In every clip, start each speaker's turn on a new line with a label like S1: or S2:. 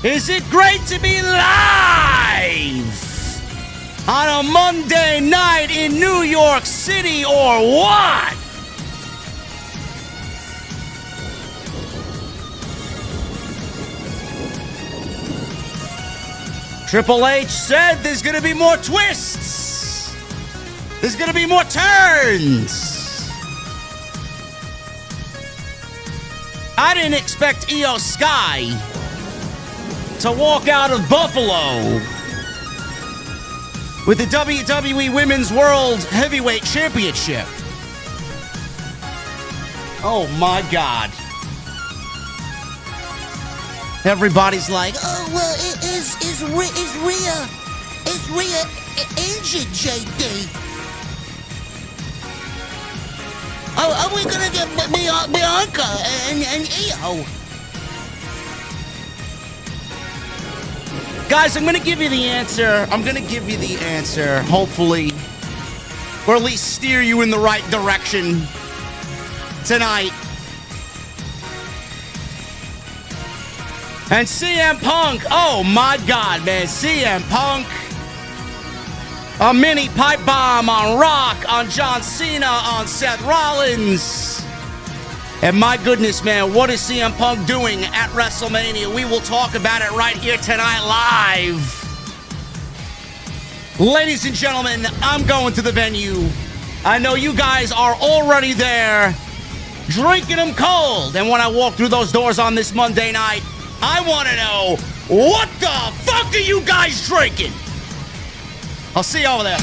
S1: Is it great to be live on a Monday night in New York City or what? Triple H said there's going to be more twists. There's going to be more turns. I didn't expect Io Sky to walk out of Buffalo with the WWE Women's World Heavyweight Championship. Oh my God. Everybody's like, oh, well, is Rhea injured, JD? Are we going to get Bianca and Io? Guys, I'm going to give you the answer. Hopefully. Or at least steer you in the right direction tonight. And CM Punk, oh my God, man. CM Punk, a mini pipe bomb on Rock, on John Cena, on Seth Rollins. And my goodness, man, what is CM Punk doing at WrestleMania? We will talk about it right here tonight live. Ladies and gentlemen, I'm going to the venue. I know you guys are already there, drinking them cold. And when I walk through those doors on this Monday night, I want to know, what the fuck are you guys drinking? I'll see you over there.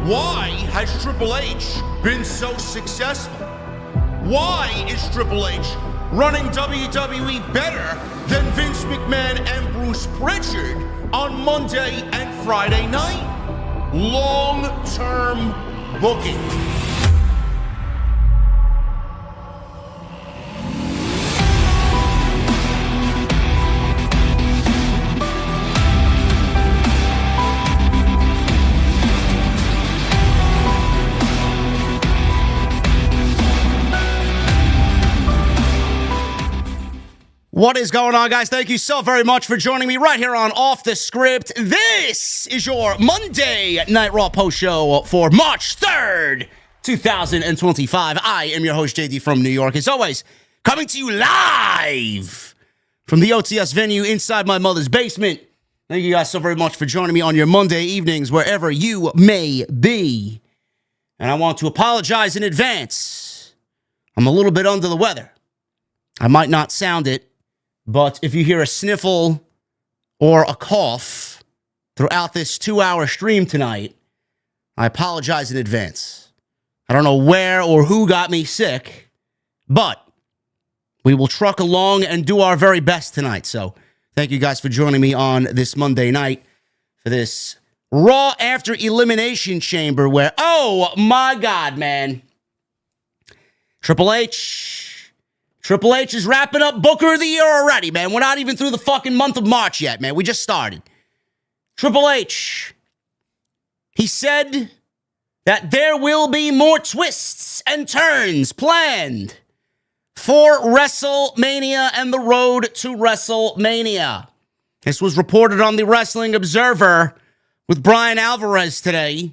S2: Why has Triple H been so successful? Why is Triple H running WWE better than Vince McMahon and Bruce Pritchard on Monday and Friday night? Long-term booking.
S1: What is going on, guys? Thank you so very much for joining me right here on Off the Script. This is your Monday Night Raw Post Show for March 3rd, 2025. I am your host, JD from New York. As always, coming to you live from the OTS venue inside my mother's basement. Thank you guys so very much for joining me on your Monday evenings, wherever you may be. And I want to apologize in advance. I'm a little bit under the weather. I might not sound it, but if you hear a sniffle or a cough throughout this 2-hour stream tonight, I apologize in advance. I don't know where or who got me sick, but we will truck along and do our very best tonight. So thank you guys for joining me on this Monday night for this Raw after Elimination Chamber where, oh my God, man. Triple H is wrapping up Booker of the Year already, man. We're not even through the fucking month of March yet, man. We just started. Triple H, he said that there will be more twists and turns planned for WrestleMania and the road to WrestleMania. This was reported on the Wrestling Observer with Brian Alvarez today.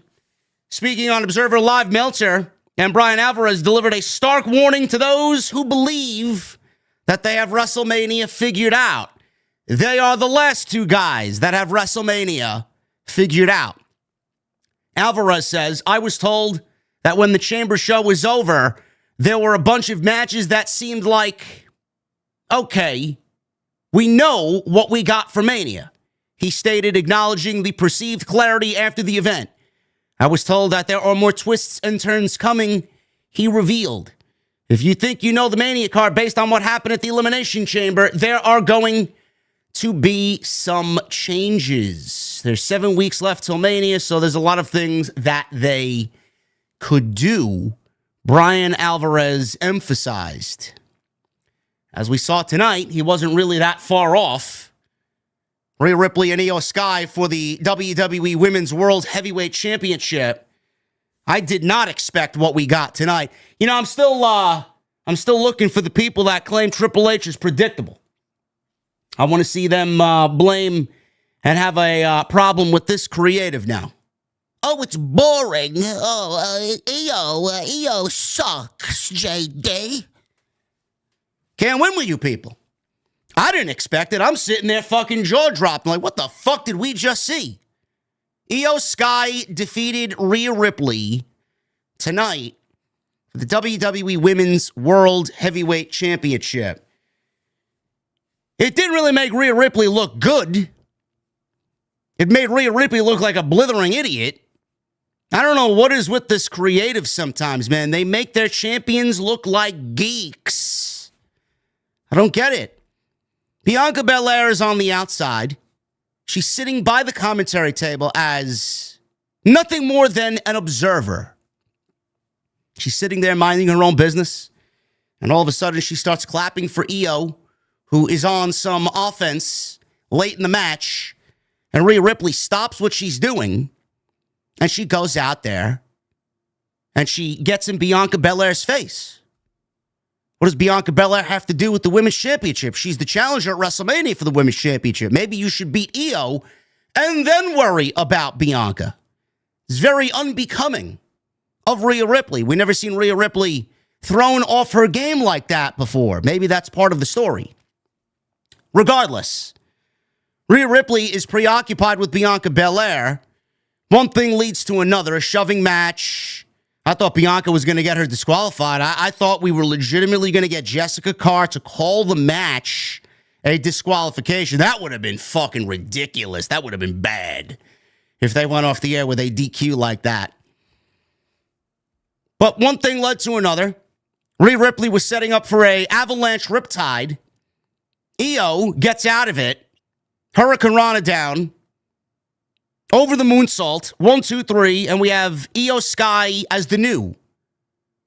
S1: Speaking on Observer Live, Meltzer and Brian Alvarez delivered a stark warning to those who believe that they have WrestleMania figured out. They are the last two guys that have WrestleMania figured out. Alvarez says, I was told that when the Chamber show was over, there were a bunch of matches that seemed like, okay, we know what we got for Mania. He stated, acknowledging the perceived clarity after the event. I was told that there are more twists and turns coming, he revealed. If you think you know the Mania card based on what happened at the Elimination Chamber, there are going to be some changes. There's 7 weeks left till Mania, so there's a lot of things that they could do, Brian Alvarez emphasized. As we saw tonight, he wasn't really that far off. Rhea Ripley and Io Sky for the WWE Women's World Heavyweight Championship. I did not expect what we got tonight. You know, I'm still looking for the people that claim Triple H is predictable. I want to see them blame and have a problem with this creative now. Oh, it's boring. Oh, EO sucks, JD. Can't win with you people. I didn't expect it. I'm sitting there fucking jaw-dropped. Like, what the fuck did we just see? Io Sky defeated Rhea Ripley tonight for the WWE Women's World Heavyweight Championship. It didn't really make Rhea Ripley look good. It made Rhea Ripley look like a blithering idiot. I don't know what is with this creative sometimes, man. They make their champions look like geeks. I don't get it. Bianca Belair is on the outside. She's sitting by the commentary table as nothing more than an observer. She's sitting there minding her own business. And all of a sudden, she starts clapping for Io, who is on some offense late in the match. And Rhea Ripley stops what she's doing. And she goes out there. And she gets in Bianca Belair's face. What does Bianca Belair have to do with the Women's Championship? She's the challenger at WrestleMania for the Women's Championship. Maybe you should beat Io and then worry about Bianca. It's very unbecoming of Rhea Ripley. We've never seen Rhea Ripley thrown off her game like that before. Maybe that's part of the story. Regardless, Rhea Ripley is preoccupied with Bianca Belair. One thing leads to another, a shoving match. I thought Bianca was going to get her disqualified. I thought we were legitimately going to get Jessica Carr to call the match a disqualification. That would have been fucking ridiculous. That would have been bad if they went off the air with a DQ like that. But one thing led to another. Rhea Ripley was setting up for a avalanche riptide. Io gets out of it. Hurricane Rana down. Over the moonsault, 1, 2, 3, and we have Io Sky as the new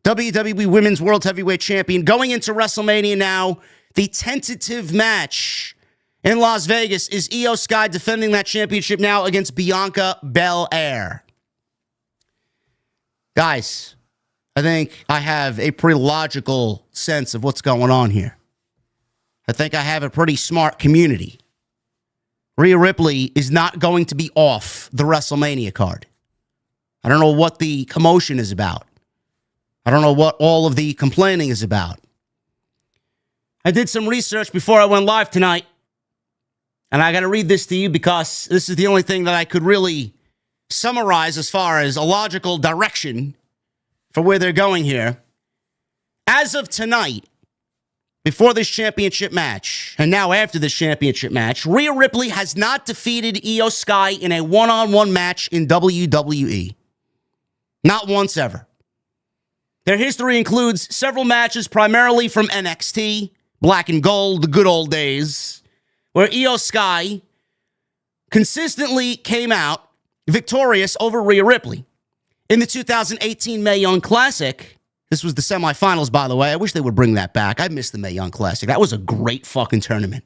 S1: WWE Women's World Heavyweight Champion. Going into WrestleMania now, the tentative match in Las Vegas is Io Sky defending that championship now against Bianca Belair. Guys, I think I have a pretty logical sense of what's going on here. I think I have a pretty smart community. Rhea Ripley is not going to be off the WrestleMania card. I don't know what the commotion is about. I don't know what all of the complaining is about. I did some research before I went live tonight, and I got to read this to you because this is the only thing that I could really summarize as far as a logical direction for where they're going here. As of tonight, before this championship match, and now after this championship match, Rhea Ripley has not defeated Io Sky in a one-on-one match in WWE. Not once ever. Their history includes several matches primarily from NXT, Black and Gold, the good old days, where Io Sky consistently came out victorious over Rhea Ripley. In the 2018 Mae Young Classic, this was the semifinals, by the way. I wish they would bring that back. I missed the Mae Young Classic. That was a great fucking tournament.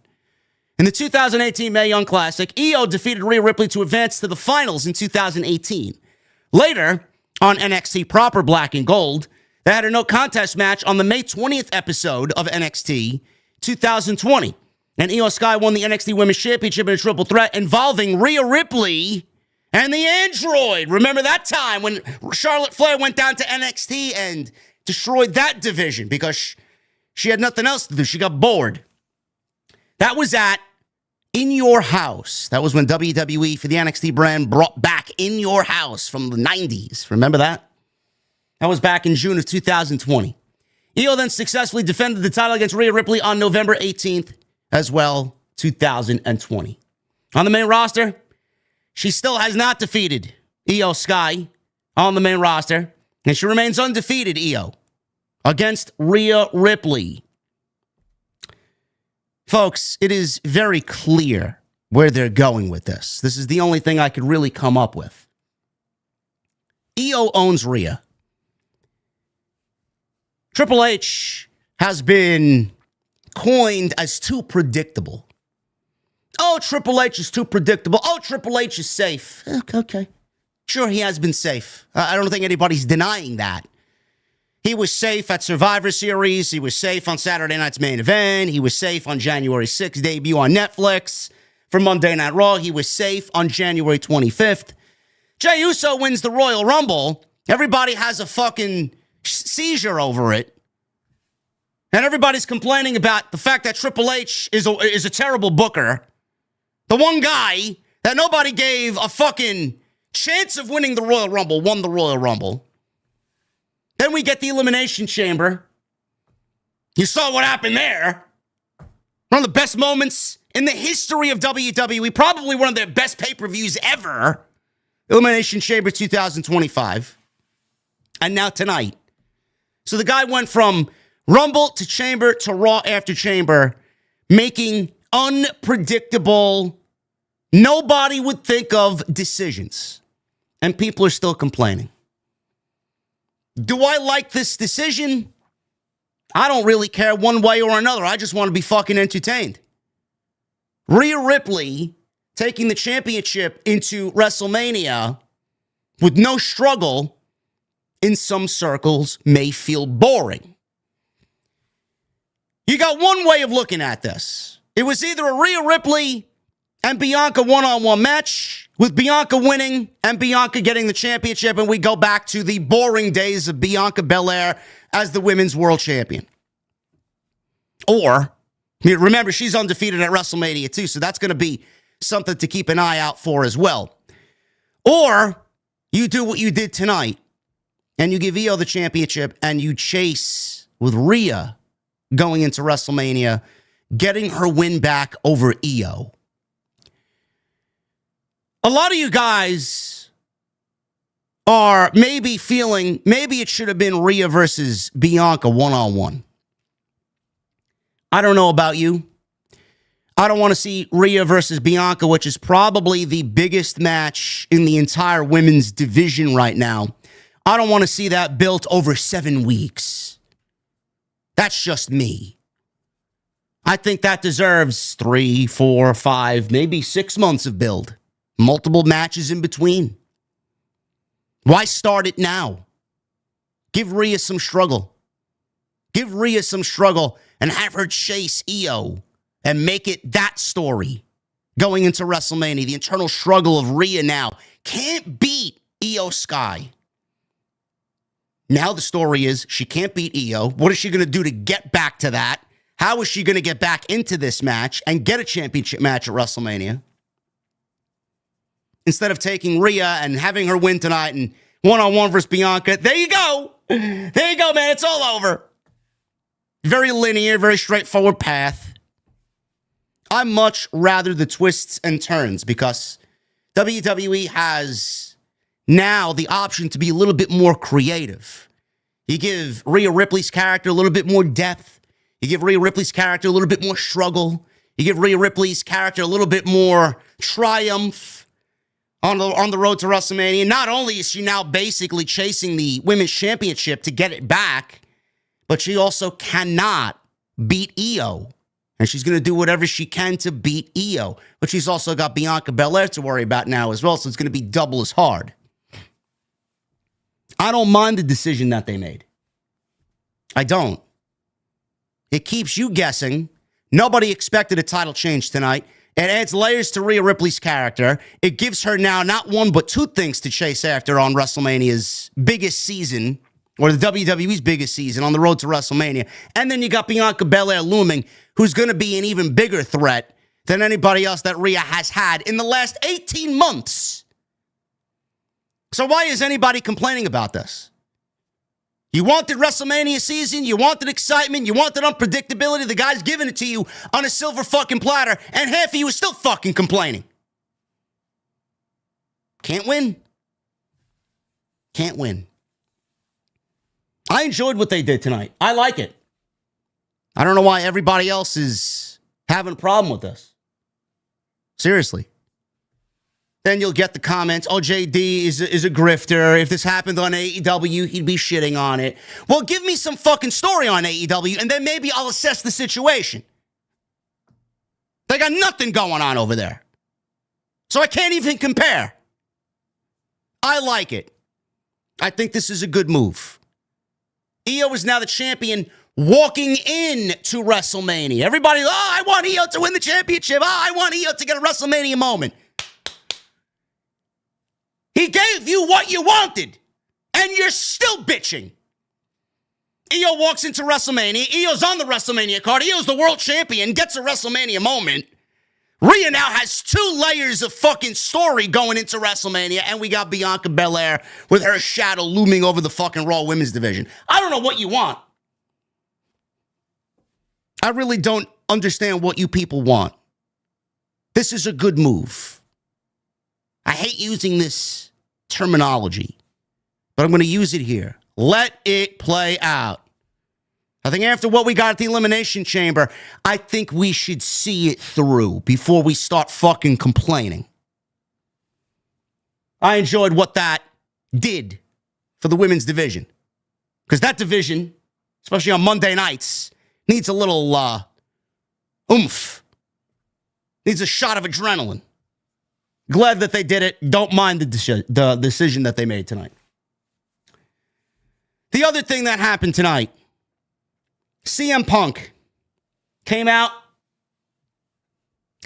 S1: In the 2018 Mae Young Classic, IYO defeated Rhea Ripley to advance to the finals in 2018. Later, on NXT proper Black and Gold, they had a no contest match on the May 20th episode of NXT 2020. And IYO Sky won the NXT Women's Championship in a triple threat involving Rhea Ripley and the Android. Remember that time when Charlotte Flair went down to NXT and destroyed that division because she had nothing else to do. She got bored. That was at In Your House. That was when WWE for the NXT brand brought back In Your House from the 90s. Remember that? That was back in June of 2020. IYO then successfully defended the title against Rhea Ripley on November 18th as well, 2020. On the main roster, she still has not defeated IYO Sky on the main roster, and she remains undefeated, IYO, against Rhea Ripley. Folks, it is very clear where they're going with this. This is the only thing I could really come up with. IYO owns Rhea. Triple H has been coined as too predictable. Oh, Triple H is too predictable. Oh, Triple H is safe. Okay. Sure, he has been safe. I don't think anybody's denying that. He was safe at Survivor Series. He was safe on Saturday Night's Main Event. He was safe on January 6th debut on Netflix for Monday Night Raw. He was safe on January 25th. Jey Uso wins the Royal Rumble. Everybody has a fucking seizure over it. And everybody's complaining about the fact that Triple H is a terrible booker. The one guy that nobody gave a fucking chance of winning the Royal Rumble won the Royal Rumble. Then we get the Elimination Chamber. You saw what happened there. One of the best moments in the history of WWE. Probably one of their best pay-per-views ever. Elimination Chamber 2025. And now tonight. So the guy went from Rumble to Chamber to Raw after Chamber, making unpredictable, nobody would think of decisions. And people are still complaining. Do I like this decision? I don't really care one way or another. I just want to be fucking entertained. Rhea Ripley taking the championship into WrestleMania with no struggle in some circles may feel boring. You got one way of looking at this. It was either a Rhea Ripley and Bianca one-on-one match, with Bianca winning and Bianca getting the championship, and we go back to the boring days of Bianca Belair as the women's world champion. Or, remember, she's undefeated at WrestleMania too, so that's going to be something to keep an eye out for as well. Or, you do what you did tonight, and you give IYO the championship, and you chase with Rhea going into WrestleMania, getting her win back over IYO. A lot of you guys are maybe feeling, maybe it should have been Rhea versus Bianca one-on-one. I don't know about you. I don't want to see Rhea versus Bianca, which is probably the biggest match in the entire women's division right now. I don't want to see that built over 7 weeks. That's just me. I think that deserves 3, 4, 5, maybe 6 months of build. Multiple matches in between. Why start it now? Give Rhea some struggle. Give Rhea some struggle and have her chase IYO and make it that story going into WrestleMania. The internal struggle of Rhea now can't beat IYO Sky. Now the story is she can't beat IYO. What is she going to do to get back to that? How is she going to get back into this match and get a championship match at WrestleMania? Instead of taking Rhea and having her win tonight and one-on-one versus Bianca. There you go. There you go, man. It's all over. Very linear, very straightforward path. I much rather the twists and turns because WWE has now the option to be a little bit more creative. You give Rhea Ripley's character a little bit more depth. You give Rhea Ripley's character a little bit more struggle. You give Rhea Ripley's character a little bit more triumph. on the road to WrestleMania. Not only is she now basically chasing the Women's Championship to get it back, but she also cannot beat IYO. And she's going to do whatever she can to beat IYO. But she's also got Bianca Belair to worry about now as well, so it's going to be double as hard. I don't mind the decision that they made. I don't. It keeps you guessing. Nobody expected a title change tonight. It adds layers to Rhea Ripley's character. It gives her now not one but two things to chase after on WrestleMania's biggest season, or the WWE's biggest season, on the road to WrestleMania. And then you got Bianca Belair looming, who's going to be an even bigger threat than anybody else that Rhea has had in the last 18 months. So why is anybody complaining about this? You wanted WrestleMania season, you wanted excitement, you wanted unpredictability. The guy's giving it to you on a silver fucking platter, and half of you is still fucking complaining. Can't win. Can't win. I enjoyed what they did tonight. I like it. I don't know why everybody else is having a problem with this. Seriously. Then you'll get the comments, oh, JD is a grifter. If this happened on AEW, he'd be shitting on it. Well, give me some fucking story on AEW, and then maybe I'll assess the situation. They got nothing going on over there. So I can't even compare. I like it. I think this is a good move. IYO is now the champion walking in to WrestleMania. Everybody, I want IYO to win the championship. I want IYO to get a WrestleMania moment. He gave you what you wanted, and you're still bitching. IYO walks into WrestleMania. IYO's on the WrestleMania card. IYO's the world champion, gets a WrestleMania moment. Rhea now has 2 layers of fucking story going into WrestleMania, and we got Bianca Belair with her shadow looming over the fucking Raw Women's division. I don't know what you want. I really don't understand what you people want. This is a good move. I hate using this terminology, but I'm going to use it here. Let it play out. I think after what we got at the Elimination Chamber, I think we should see it through before we start fucking complaining. I enjoyed what that did for the women's division. Because that division, especially on Monday nights, needs a little oomph. Needs a shot of adrenaline. Glad that they did it. Don't mind the decision that they made tonight. The other thing that happened tonight, CM Punk came out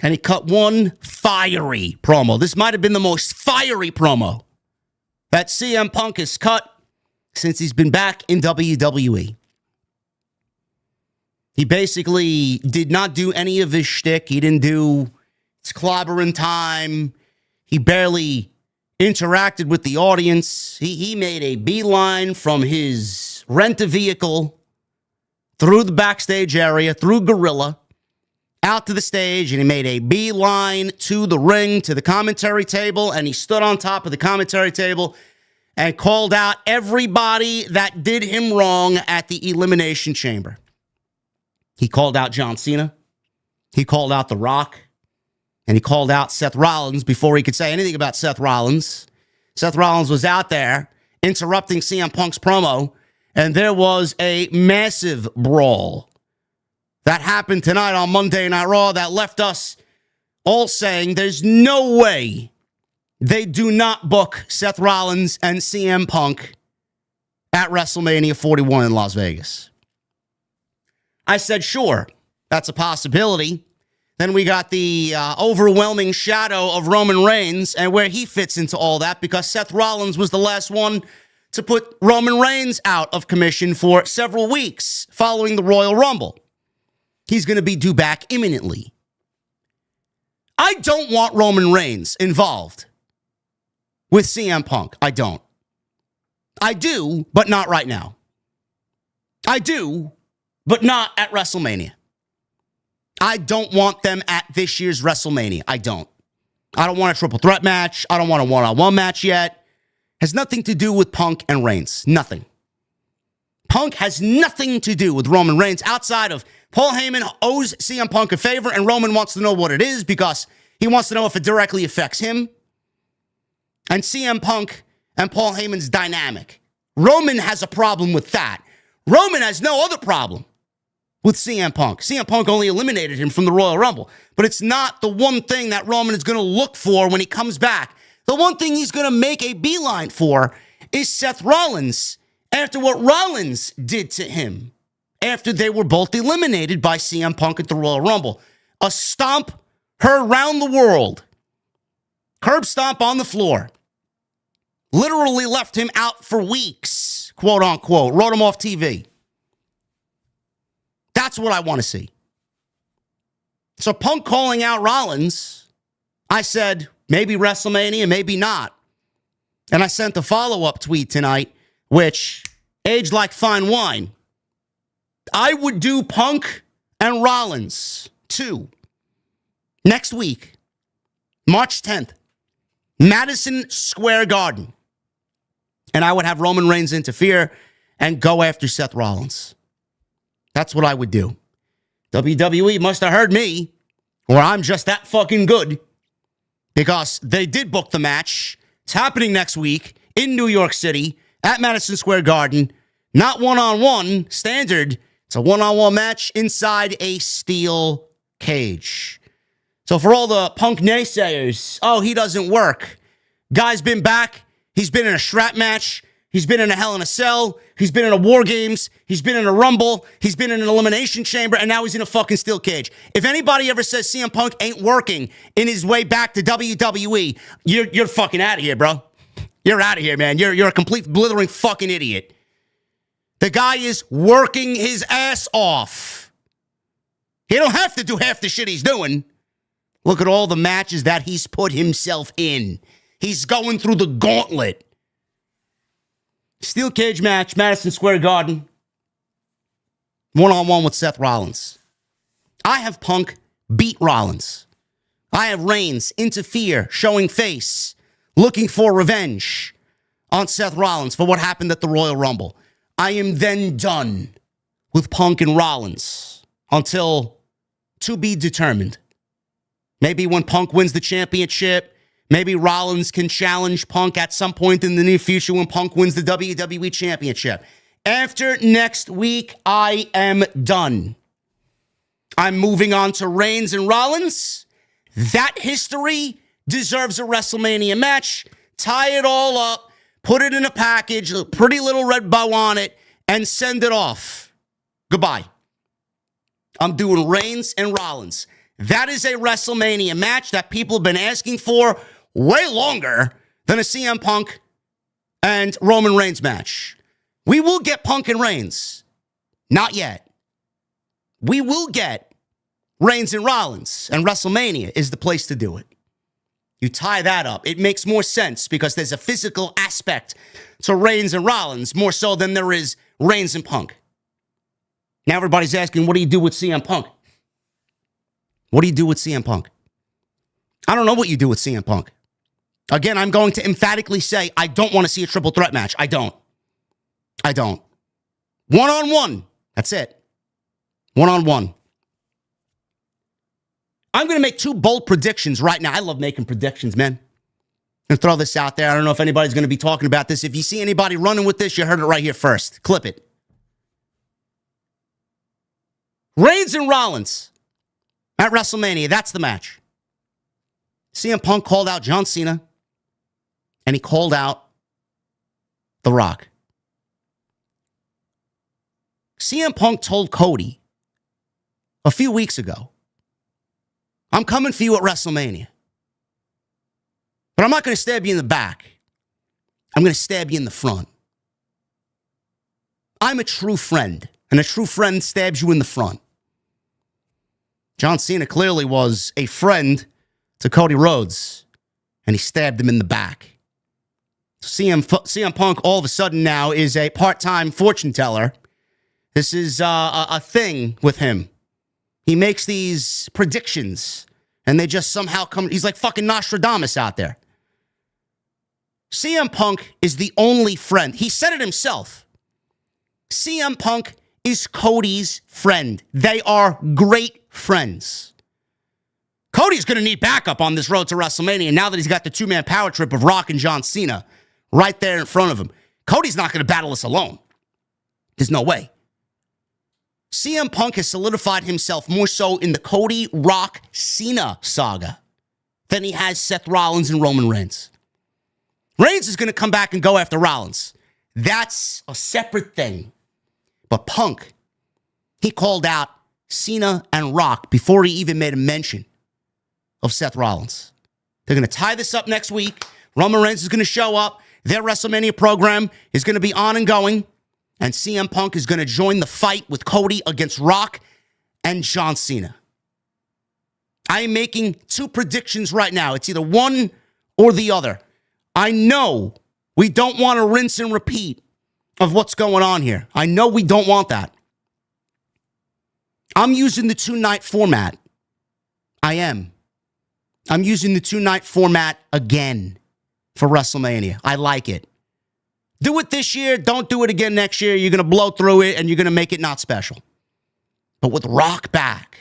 S1: and he cut one fiery promo. This might have been the most fiery promo that CM Punk has cut since he's been back in WWE. He basically did not do any of his shtick. He didn't do it's clobbering time. He barely interacted with the audience. He made a beeline from his rent-a-vehicle through the backstage area, through Gorilla, out to the stage, and he made a beeline to the ring, to the commentary table, and he stood on top of the commentary table and called out everybody that did him wrong at the Elimination Chamber. He called out John Cena. He called out The Rock. And he called out Seth Rollins before he could say anything about Seth Rollins. Seth Rollins was out there interrupting CM Punk's promo, and there was a massive brawl that happened tonight on Monday Night Raw that left us all saying there's no way they do not book Seth Rollins and CM Punk at WrestleMania 41 in Las Vegas. I said, sure, that's a possibility. Then we got the overwhelming shadow of Roman Reigns and where he fits into all that, because Seth Rollins was the last one to put Roman Reigns out of commission for several weeks following the Royal Rumble. He's going to be due back imminently. I don't want Roman Reigns involved with CM Punk. I don't. I do, but not right now. I do, but not at WrestleMania. I don't want them at this year's WrestleMania. I don't want a triple threat match. I don't want a one-on-one match yet. Has nothing to do with Punk and Reigns. Nothing. Punk has nothing to do with Roman Reigns outside of Paul Heyman owes CM Punk a favor and Roman wants to know what it is because he wants to know if it directly affects him. and CM Punk and Paul Heyman's dynamic. Roman has a problem with that. Roman has no other problem with CM Punk. CM Punk only eliminated him from the Royal Rumble. But it's not the one thing that Roman is going to look for when he comes back. The one thing he's going to make a beeline for is Seth Rollins after what Rollins did to him after they were both eliminated by CM Punk at the Royal Rumble. A stomp heard around the world. Curb stomp on the floor. Literally left him out for weeks, quote unquote. Wrote him off TV. That's what I want to see. So Punk calling out Rollins, I said, maybe WrestleMania, maybe not. And I sent a follow-up tweet tonight, which, aged like fine wine, I would do Punk and Rollins, too. Next week, March 10th, Madison Square Garden. And I would have Roman Reigns interfere and go after Seth Rollins. That's what I would do. WWE must have heard me, or I'm just that fucking good, because they did book the match. It's happening next week in New York City at Madison Square Garden. Not one-on-one, standard. It's a one-on-one match inside a steel cage. So for all the Punk naysayers, oh, he doesn't work. Guy's been back. He's been in a strap match. He's been in a Hell in a Cell. He's been in a War Games. He's been in a Rumble. He's been in an Elimination Chamber. And now he's in a fucking steel cage. If anybody ever says CM Punk ain't working in his way back to WWE, you're fucking out of here, bro. You're out of here, man. You're a complete blithering fucking idiot. The guy is working his ass off. He don't have to do half the shit he's doing. Look at all the matches that he's put himself in. He's going through the gauntlet. Steel cage match, Madison Square Garden. One-on-one with Seth Rollins. I have Punk beat Rollins. I have Reigns interfere, showing face, looking for revenge on Seth Rollins for what happened at the Royal Rumble. I am then done with Punk and Rollins until to be determined. Maybe when Punk wins the championship, maybe Rollins can challenge Punk at some point in the near future when Punk wins the WWE Championship. After next week, I am done. I'm moving on to Reigns and Rollins. That history deserves a WrestleMania match. Tie it all up, put it in a package, a pretty little red bow on it, and send it off. Goodbye. I'm doing Reigns and Rollins. That is a WrestleMania match that people have been asking for way longer than a CM Punk and Roman Reigns match. We will get Punk and Reigns. Not yet. We will get Reigns and Rollins, and WrestleMania is the place to do it. You tie that up. It makes more sense because there's a physical aspect to Reigns and Rollins more so than there is Reigns and Punk. Now everybody's asking, what do you do with CM Punk? What do you do with CM Punk? I don't know what you do with CM Punk. Again, I'm going to emphatically say I don't want to see a triple threat match. I don't. One-on-one. That's it. One-on-one. I'm going to make two bold predictions right now. I love making predictions, man. And throw this out there. I don't know if anybody's going to be talking about this. If you see anybody running with this, you heard it right here first. Clip it. Reigns and Rollins at WrestleMania. That's the match. CM Punk called out John Cena, and he called out The Rock. CM Punk told Cody a few weeks ago, I'm coming for you at WrestleMania. But I'm not going to stab you in the back. I'm going to stab you in the front. I'm a true friend, and a true friend stabs you in the front. John Cena clearly was a friend to Cody Rhodes, and he stabbed him in the back. CM Punk all of a sudden now is a part-time fortune teller. This is a thing with him. He makes these predictions, and they just somehow come. He's like fucking Nostradamus out there. CM Punk is the only friend. He said it himself. CM Punk is Cody's friend. They are great friends. Cody's going to need backup on this road to WrestleMania now that he's got the two-man power trip of Rock and John Cena right there in front of him. Cody's not going to battle this alone. There's no way. CM Punk has solidified himself more so in the Cody, Rock, Cena saga than he has Seth Rollins and Roman Reigns. Reigns is going to come back and go after Rollins. That's a separate thing. But Punk, he called out Cena and Rock before he even made a mention of Seth Rollins. They're going to tie this up next week. Roman Reigns is going to show up. Their WrestleMania program is going to be on and going. And CM Punk is going to join the fight with Cody against Rock and John Cena. I am making two predictions right now. It's either one or the other. I know we don't want to rinse and repeat of what's going on here. I know we don't want that. I'm using the two-night format. I am. I'm using the two-night format again for WrestleMania. I like it. Do it this year. Don't do it again next year. You're going to blow through it, and you're going to make it not special. But with Rock back,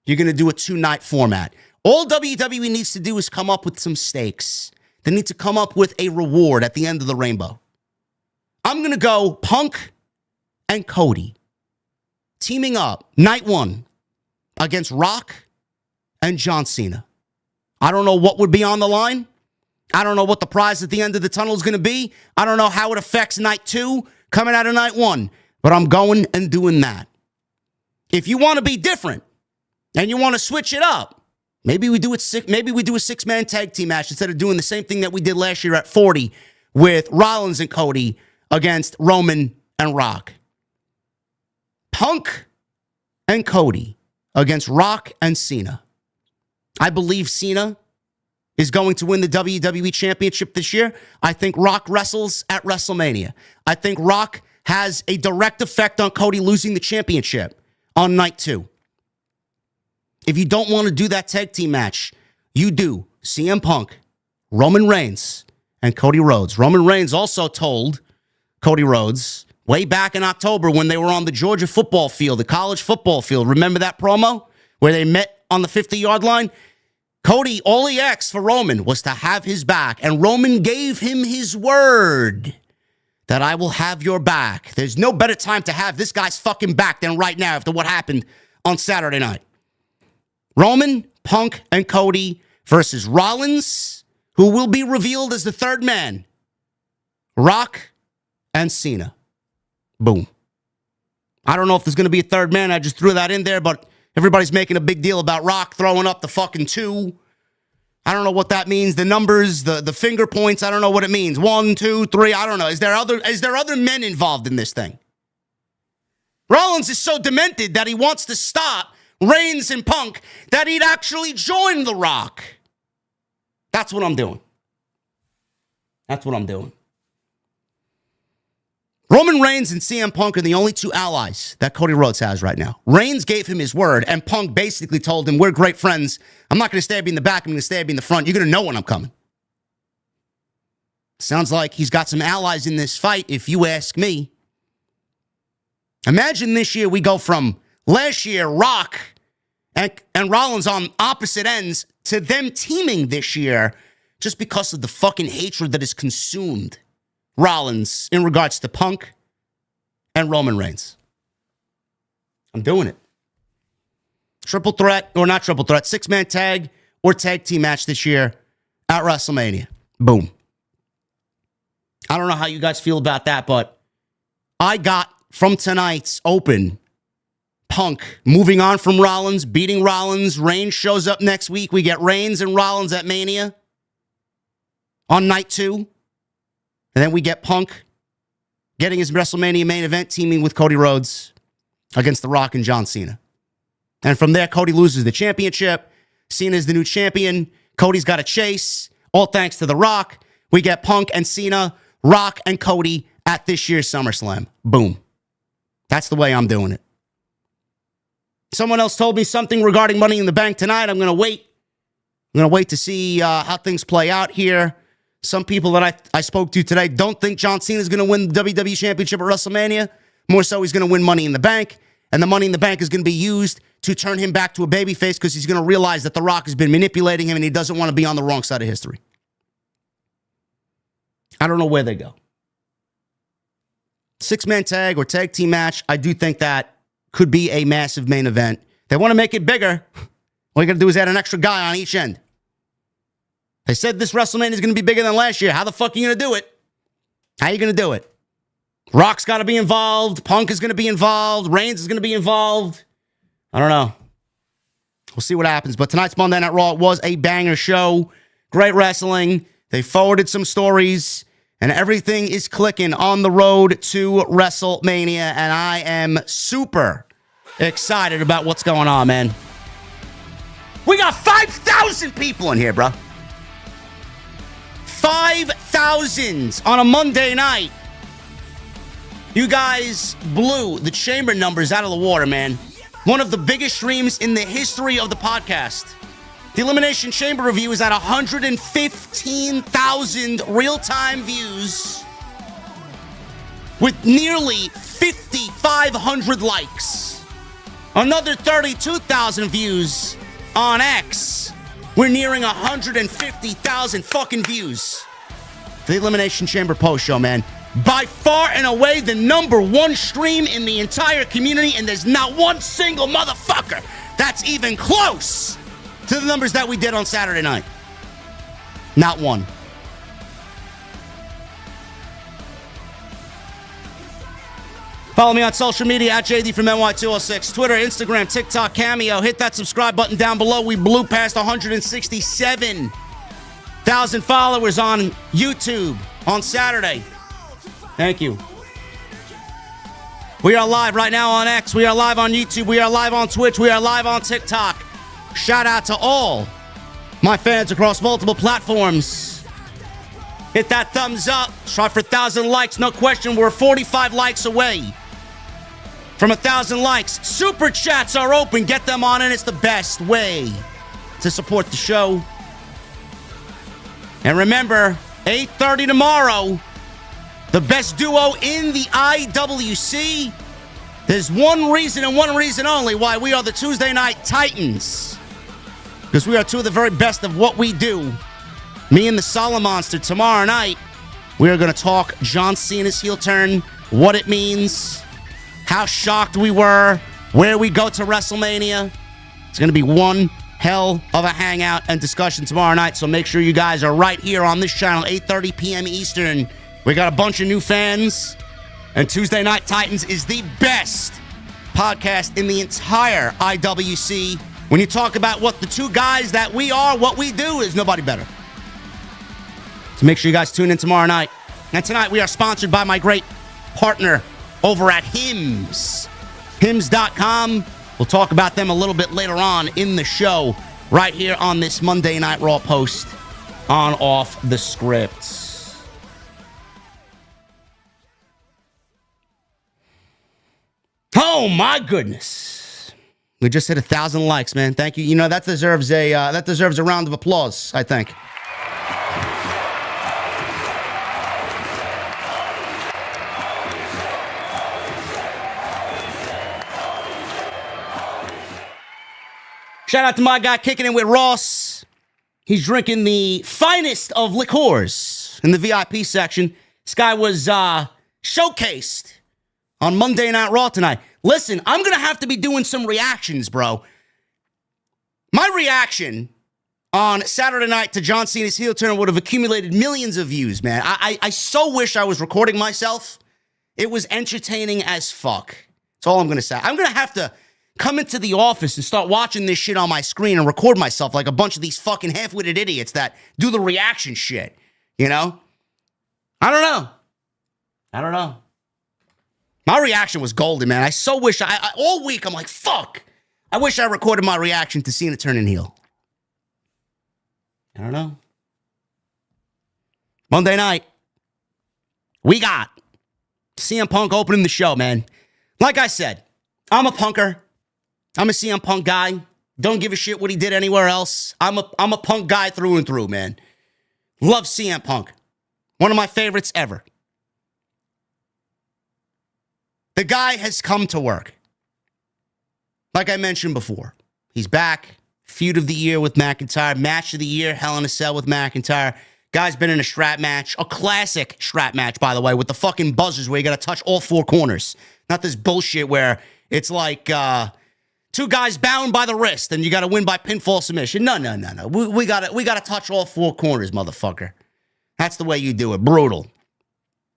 S1: you're going to do a two-night format. All WWE needs to do is come up with some stakes. They need to come up with a reward at the end of the rainbow. I'm going to go Punk and Cody teaming up night one against Rock and John Cena. I don't know what would be on the line. I don't know what the prize at the end of the tunnel is going to be. I don't know how it affects night two coming out of night one. But I'm going and doing that. If you want to be different and you want to switch it up, maybe we do a six-man tag team match instead of doing the same thing that we did last year at 40 with Rollins and Cody against Roman and Rock. Punk and Cody against Rock and Cena. I believe Cena is going to win the WWE Championship this year. I think Rock wrestles at WrestleMania. I think Rock has a direct effect on Cody losing the championship on night two. If you don't want to do that tag team match, you do CM Punk, Roman Reigns, and Cody Rhodes. Roman Reigns also told Cody Rhodes way back in October when they were on the Georgia football field, the college football field. Remember that promo where they met on the 50-yard line? Cody, all he asked for Roman was to have his back, and Roman gave him his word that I will have your back. There's no better time to have this guy's fucking back than right now after what happened on Saturday night. Roman, Punk, and Cody versus Rollins, who will be revealed as the third man, Rock, and Cena. Boom. I don't know if there's going to be a third man. I just threw that in there, but everybody's making a big deal about Rock throwing up the fucking 2. I don't know what that means. The numbers, the finger points, I don't know what it means. 1, 2, 3, I don't know. Is there other men involved in this thing? Rollins is so demented that he wants to stop Reigns and Punk that he'd actually join The Rock. That's what I'm doing. That's what I'm doing. Roman Reigns and CM Punk are the only two allies that Cody Rhodes has right now. Reigns gave him his word, and Punk basically told him, we're great friends. I'm not going to stab you in the back. I'm going to stab you in the front. You're going to know when I'm coming. Sounds like he's got some allies in this fight, if you ask me. Imagine this year we go from last year, Rock and Rollins on opposite ends, to them teaming this year just because of the fucking hatred that is consumed Rollins in regards to Punk and Roman Reigns. I'm doing it. Triple threat, or not triple threat, six-man tag or tag team match this year at WrestleMania. Boom. I don't know how you guys feel about that, but I got from tonight's open Punk moving on from Rollins, beating Rollins. Reigns shows up next week. We get Reigns and Rollins at Mania on night 2. And then we get Punk getting his WrestleMania main event, teaming with Cody Rhodes against The Rock and John Cena. And from there, Cody loses the championship. Cena's the new champion. Cody's got a chase. All thanks to The Rock. We get Punk and Cena, Rock and Cody at this year's SummerSlam. Boom. That's the way I'm doing it. Someone else told me something regarding Money in the Bank tonight. I'm going to wait. I'm going to wait to see how things play out here. Some people that I spoke to today don't think John Cena is going to win the WWE Championship at WrestleMania. More so, he's going to win Money in the Bank. And the Money in the Bank is going to be used to turn him back to a babyface because he's going to realize that The Rock has been manipulating him and he doesn't want to be on the wrong side of history. I don't know where they go. Six-man tag or tag team match, I do think that could be a massive main event. They want to make it bigger. All you got to do is add an extra guy on each end. They said this WrestleMania is going to be bigger than last year. How the fuck are you going to do it? How are you going to do it? Rock's got to be involved. Punk is going to be involved. Reigns is going to be involved. I don't know. We'll see what happens. But tonight's Monday Night Raw was a banger show. Great wrestling. They forwarded some stories. And everything is clicking on the road to WrestleMania. And I am super excited about what's going on, man. We got 5,000 people in here, bro. 5,000 on a Monday night. You guys blew the chamber numbers out of the water, man. One of the biggest streams in the history of the podcast. The Elimination Chamber review is at 115,000 real-time views with nearly 5,500 likes. Another 32,000 views on X. We're nearing 150,000 fucking views. The Elimination Chamber post show, man. By far and away the #1 stream in the entire community, and there's not one single motherfucker that's even close to the numbers that we did on Saturday night. Not one. Follow me on social media at JD from NY206. Twitter, Instagram, TikTok, Cameo. Hit that subscribe button down below. We blew past 167,000 followers on YouTube on Saturday. Thank you. We are live right now on X. We are live on YouTube. We are live on Twitch. We are live on TikTok. Shout out to all my fans across multiple platforms. Hit that thumbs up. Try for 1,000 likes. No question, we're 45 likes away from 1,000 likes. Super chats are open. Get them on in. It's the best way to support the show. And remember, 8:30 tomorrow, the best duo in the IWC. There's one reason and one reason only why we are the Tuesday Night Titans. Because we are two of the very best of what we do. Me and the Solid Monster. Tomorrow night, we are going to talk John Cena's heel turn, what it means, how shocked we were, where we go to WrestleMania. It's going to be one hell of a hangout and discussion tomorrow night, so make sure you guys are right here on this channel, 8:30 p.m. Eastern. We got a bunch of new fans, and Tuesday Night Titans is the best podcast in the entire IWC. When you talk about what the two guys that we are, what we do, is nobody better. So make sure you guys tune in tomorrow night. And tonight we are sponsored by my great partner over at Hims. Hims.com. We'll talk about them a little bit later on in the show, right here on this Monday Night Raw post on Off the Script. Oh my goodness. We just hit 1,000 likes, man. Thank you. You know, that deserves a round of applause, I think. Shout out to my guy kicking it with Ross. He's drinking the finest of liqueurs in the VIP section. This guy was showcased on Monday Night Raw tonight. Listen, I'm going to have to be doing some reactions, bro. My reaction on Saturday night to John Cena's heel turn would have accumulated millions of views, man. I so wish I was recording myself. It was entertaining as fuck. That's all I'm going to say. I'm going to have to come into the office and start watching this shit on my screen and record myself like a bunch of these fucking half-witted idiots that do the reaction shit, you know? I don't know. My reaction was golden, man. I so wish all week I'm like, fuck. I wish I recorded my reaction to Cena turning heel. I don't know. Monday night, we got CM Punk opening the show, man. Like I said, I'm a punker. I'm a CM Punk guy. Don't give a shit what he did anywhere else. I'm a Punk guy through and through, man. Love CM Punk. One of my favorites ever. The guy has come to work. Like I mentioned before, he's back. Feud of the year with McIntyre. Match of the year, Hell in a Cell with McIntyre. Guy's been in a strap match. A classic strap match, by the way, with the fucking buzzers where you got to touch all four corners. Not this bullshit where it's like two guys bound by the wrist and you got to win by pinfall submission. No. We got to touch all four corners, motherfucker. That's the way you do it. Brutal.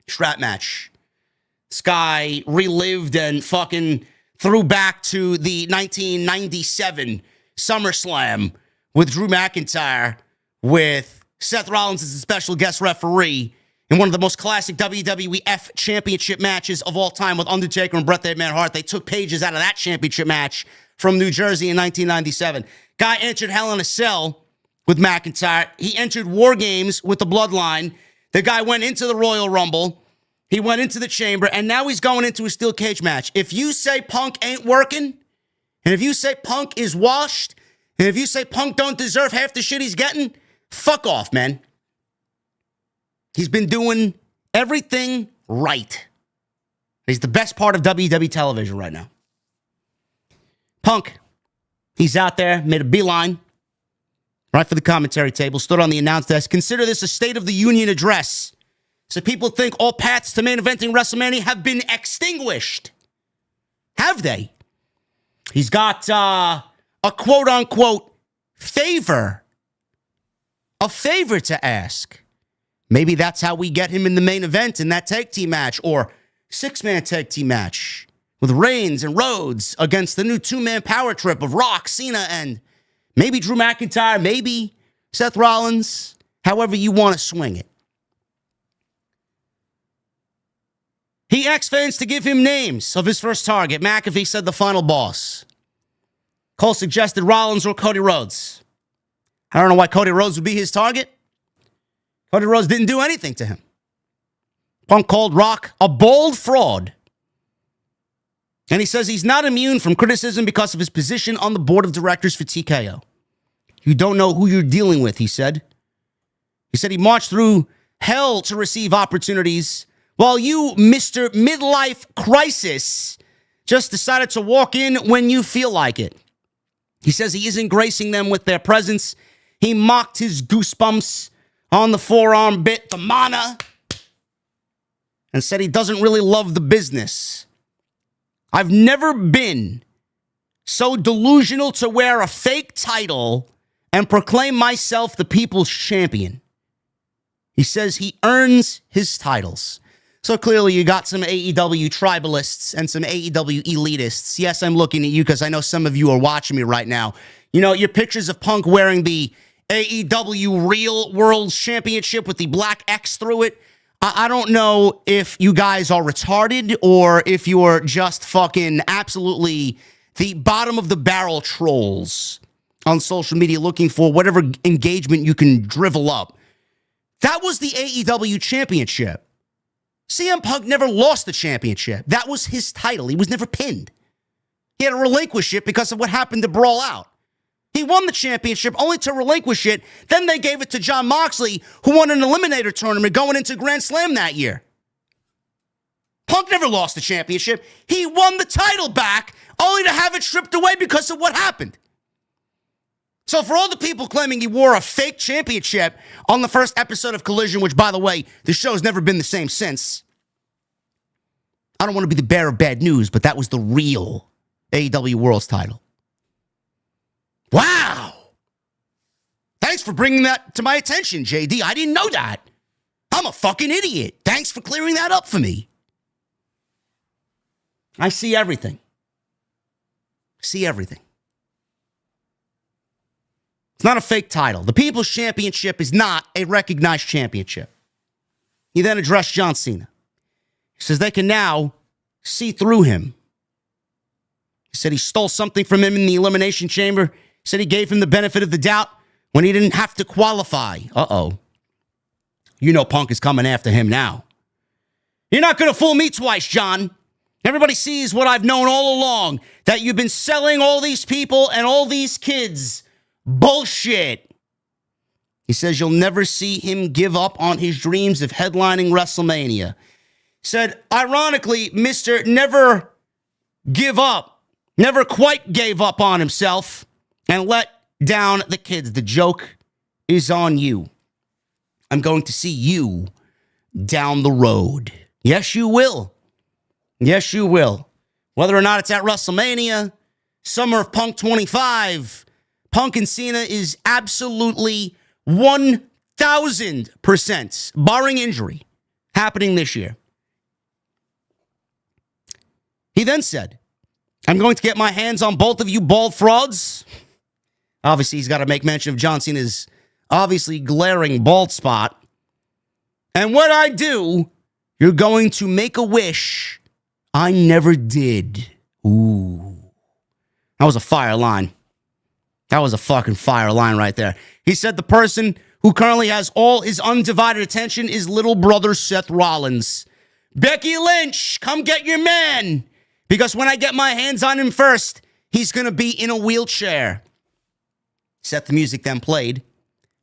S1: Strap match. This guy relived and fucking threw back to the 1997 SummerSlam with Drew McIntyre with Seth Rollins as a special guest referee in one of the most classic WWF championship matches of all time with Undertaker and Bret the Hitman Hart. They took pages out of that championship match from New Jersey in 1997. Guy entered Hell in a Cell with McIntyre. He entered War Games with the Bloodline. The guy went into the Royal Rumble. He went into the Chamber, and now he's going into a steel cage match. If you say Punk ain't working, and if you say Punk is washed, and if you say Punk don't deserve half the shit he's getting, fuck off, man. He's been doing everything right. He's the best part of WWE television right now. Punk, he's out there, made a beeline, right for the commentary table, stood on the announce desk. Consider this a State of the Union address. So people think all paths to main eventing WrestleMania have been extinguished. Have they? He's got a quote-unquote favor. A favor to ask. Maybe that's how we get him in the main event in that tag team match or six-man tag team match with Reigns and Rhodes against the new two-man power trip of Rock, Cena, and maybe Drew McIntyre, maybe Seth Rollins, however you want to swing it. He asked fans to give him names of his first target. McAfee said the final boss. Cole suggested Rollins or Cody Rhodes. I don't know why Cody Rhodes would be his target. Cody Rhodes didn't do anything to him. Punk called Rock a bold fraud. And he says he's not immune from criticism because of his position on the board of directors for TKO. You don't know who you're dealing with, he said. He said he marched through hell to receive opportunities, while you, Mr. Midlife Crisis, just decided to walk in when you feel like it. He says he isn't gracing them with their presence. He mocked his goosebumps on the forearm bit, the mana, and said he doesn't really love the business. I've never been so delusional to wear a fake title and proclaim myself the people's champion. He says he earns his titles. So clearly you got some AEW tribalists and some AEW elitists. Yes, I'm looking at you because I know some of you are watching me right now. You know, your pictures of Punk wearing the AEW Real World Championship with the black X through it. I don't know if you guys are retarded or if you're just fucking absolutely the bottom of the barrel trolls on social media looking for whatever engagement you can drivel up. That was the AEW Championship. CM Punk never lost the championship. That was his title. He was never pinned. He had to relinquish it because of what happened to Brawl Out. He won the championship only to relinquish it. Then they gave it to Jon Moxley, who won an Eliminator tournament going into Grand Slam that year. Punk never lost the championship. He won the title back only to have it stripped away because of what happened. So for all the people claiming he wore a fake championship on the first episode of Collision, which, by the way, the show's never been the same since. I don't want to be the bearer of bad news, but that was the real AEW World's title. Wow. Thanks for bringing that to my attention, JD. I didn't know that. I'm a fucking idiot. Thanks for clearing that up for me. I see everything. See everything. It's not a fake title. The People's Championship is not a recognized championship. He then addressed John Cena. He says they can now see through him. He said he stole something from him in the Elimination Chamber. He said he gave him the benefit of the doubt when he didn't have to qualify. Uh-oh. You know Punk is coming after him now. You're not going to fool me twice, John. Everybody sees what I've known all along, that you've been selling all these people and all these kids bullshit. He says you'll never see him give up on his dreams of headlining WrestleMania. Said, ironically, Mr. Never Give Up, never quite gave up on himself and let down the kids. The joke is on you. I'm going to see you down the road. Yes, you will. Yes, you will. Whether or not it's at WrestleMania, Summer of Punk 25, Punk and Cena is absolutely 1,000%, barring injury, happening this year. He then said, I'm going to get my hands on both of you bald frauds. Obviously, he's got to make mention of John Cena's obviously glaring bald spot. And when I do, you're going to make a wish I never did. Ooh. That was a fire line. That was a fucking fire line right there. He said the person who currently has all his undivided attention is little brother Seth Rollins. Becky Lynch, come get your man. Because when I get my hands on him first, he's going to be in a wheelchair. Seth, the music then played.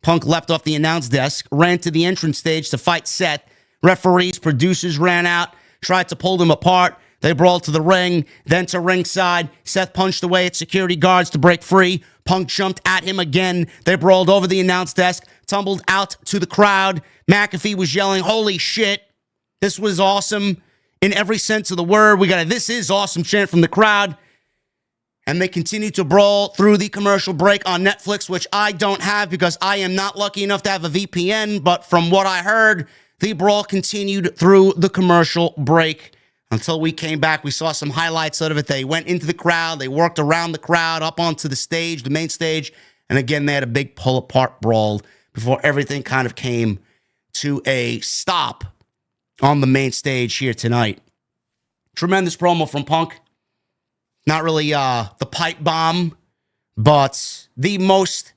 S1: Punk leapt off the announce desk, ran to the entrance stage to fight Seth. Referees, producers ran out, tried to pull them apart. They brawled to the ring, then to ringside. Seth punched away at security guards to break free. Punk jumped at him again. They brawled over the announce desk, tumbled out to the crowd. McAfee was yelling, holy shit. This was awesome in every sense of the word. We got a "this is awesome" chant from the crowd. And they continue to brawl through the commercial break on Netflix, which I don't have because I am not lucky enough to have a VPN. But from what I heard, the brawl continued through the commercial break until we came back. We saw some highlights out of it. They went into the crowd. They worked around the crowd up onto the stage, the main stage. And again, they had a big pull-apart brawl before everything kind of came to a stop on the main stage here tonight. Tremendous promo from Punk. Not really the pipe bomb, but the most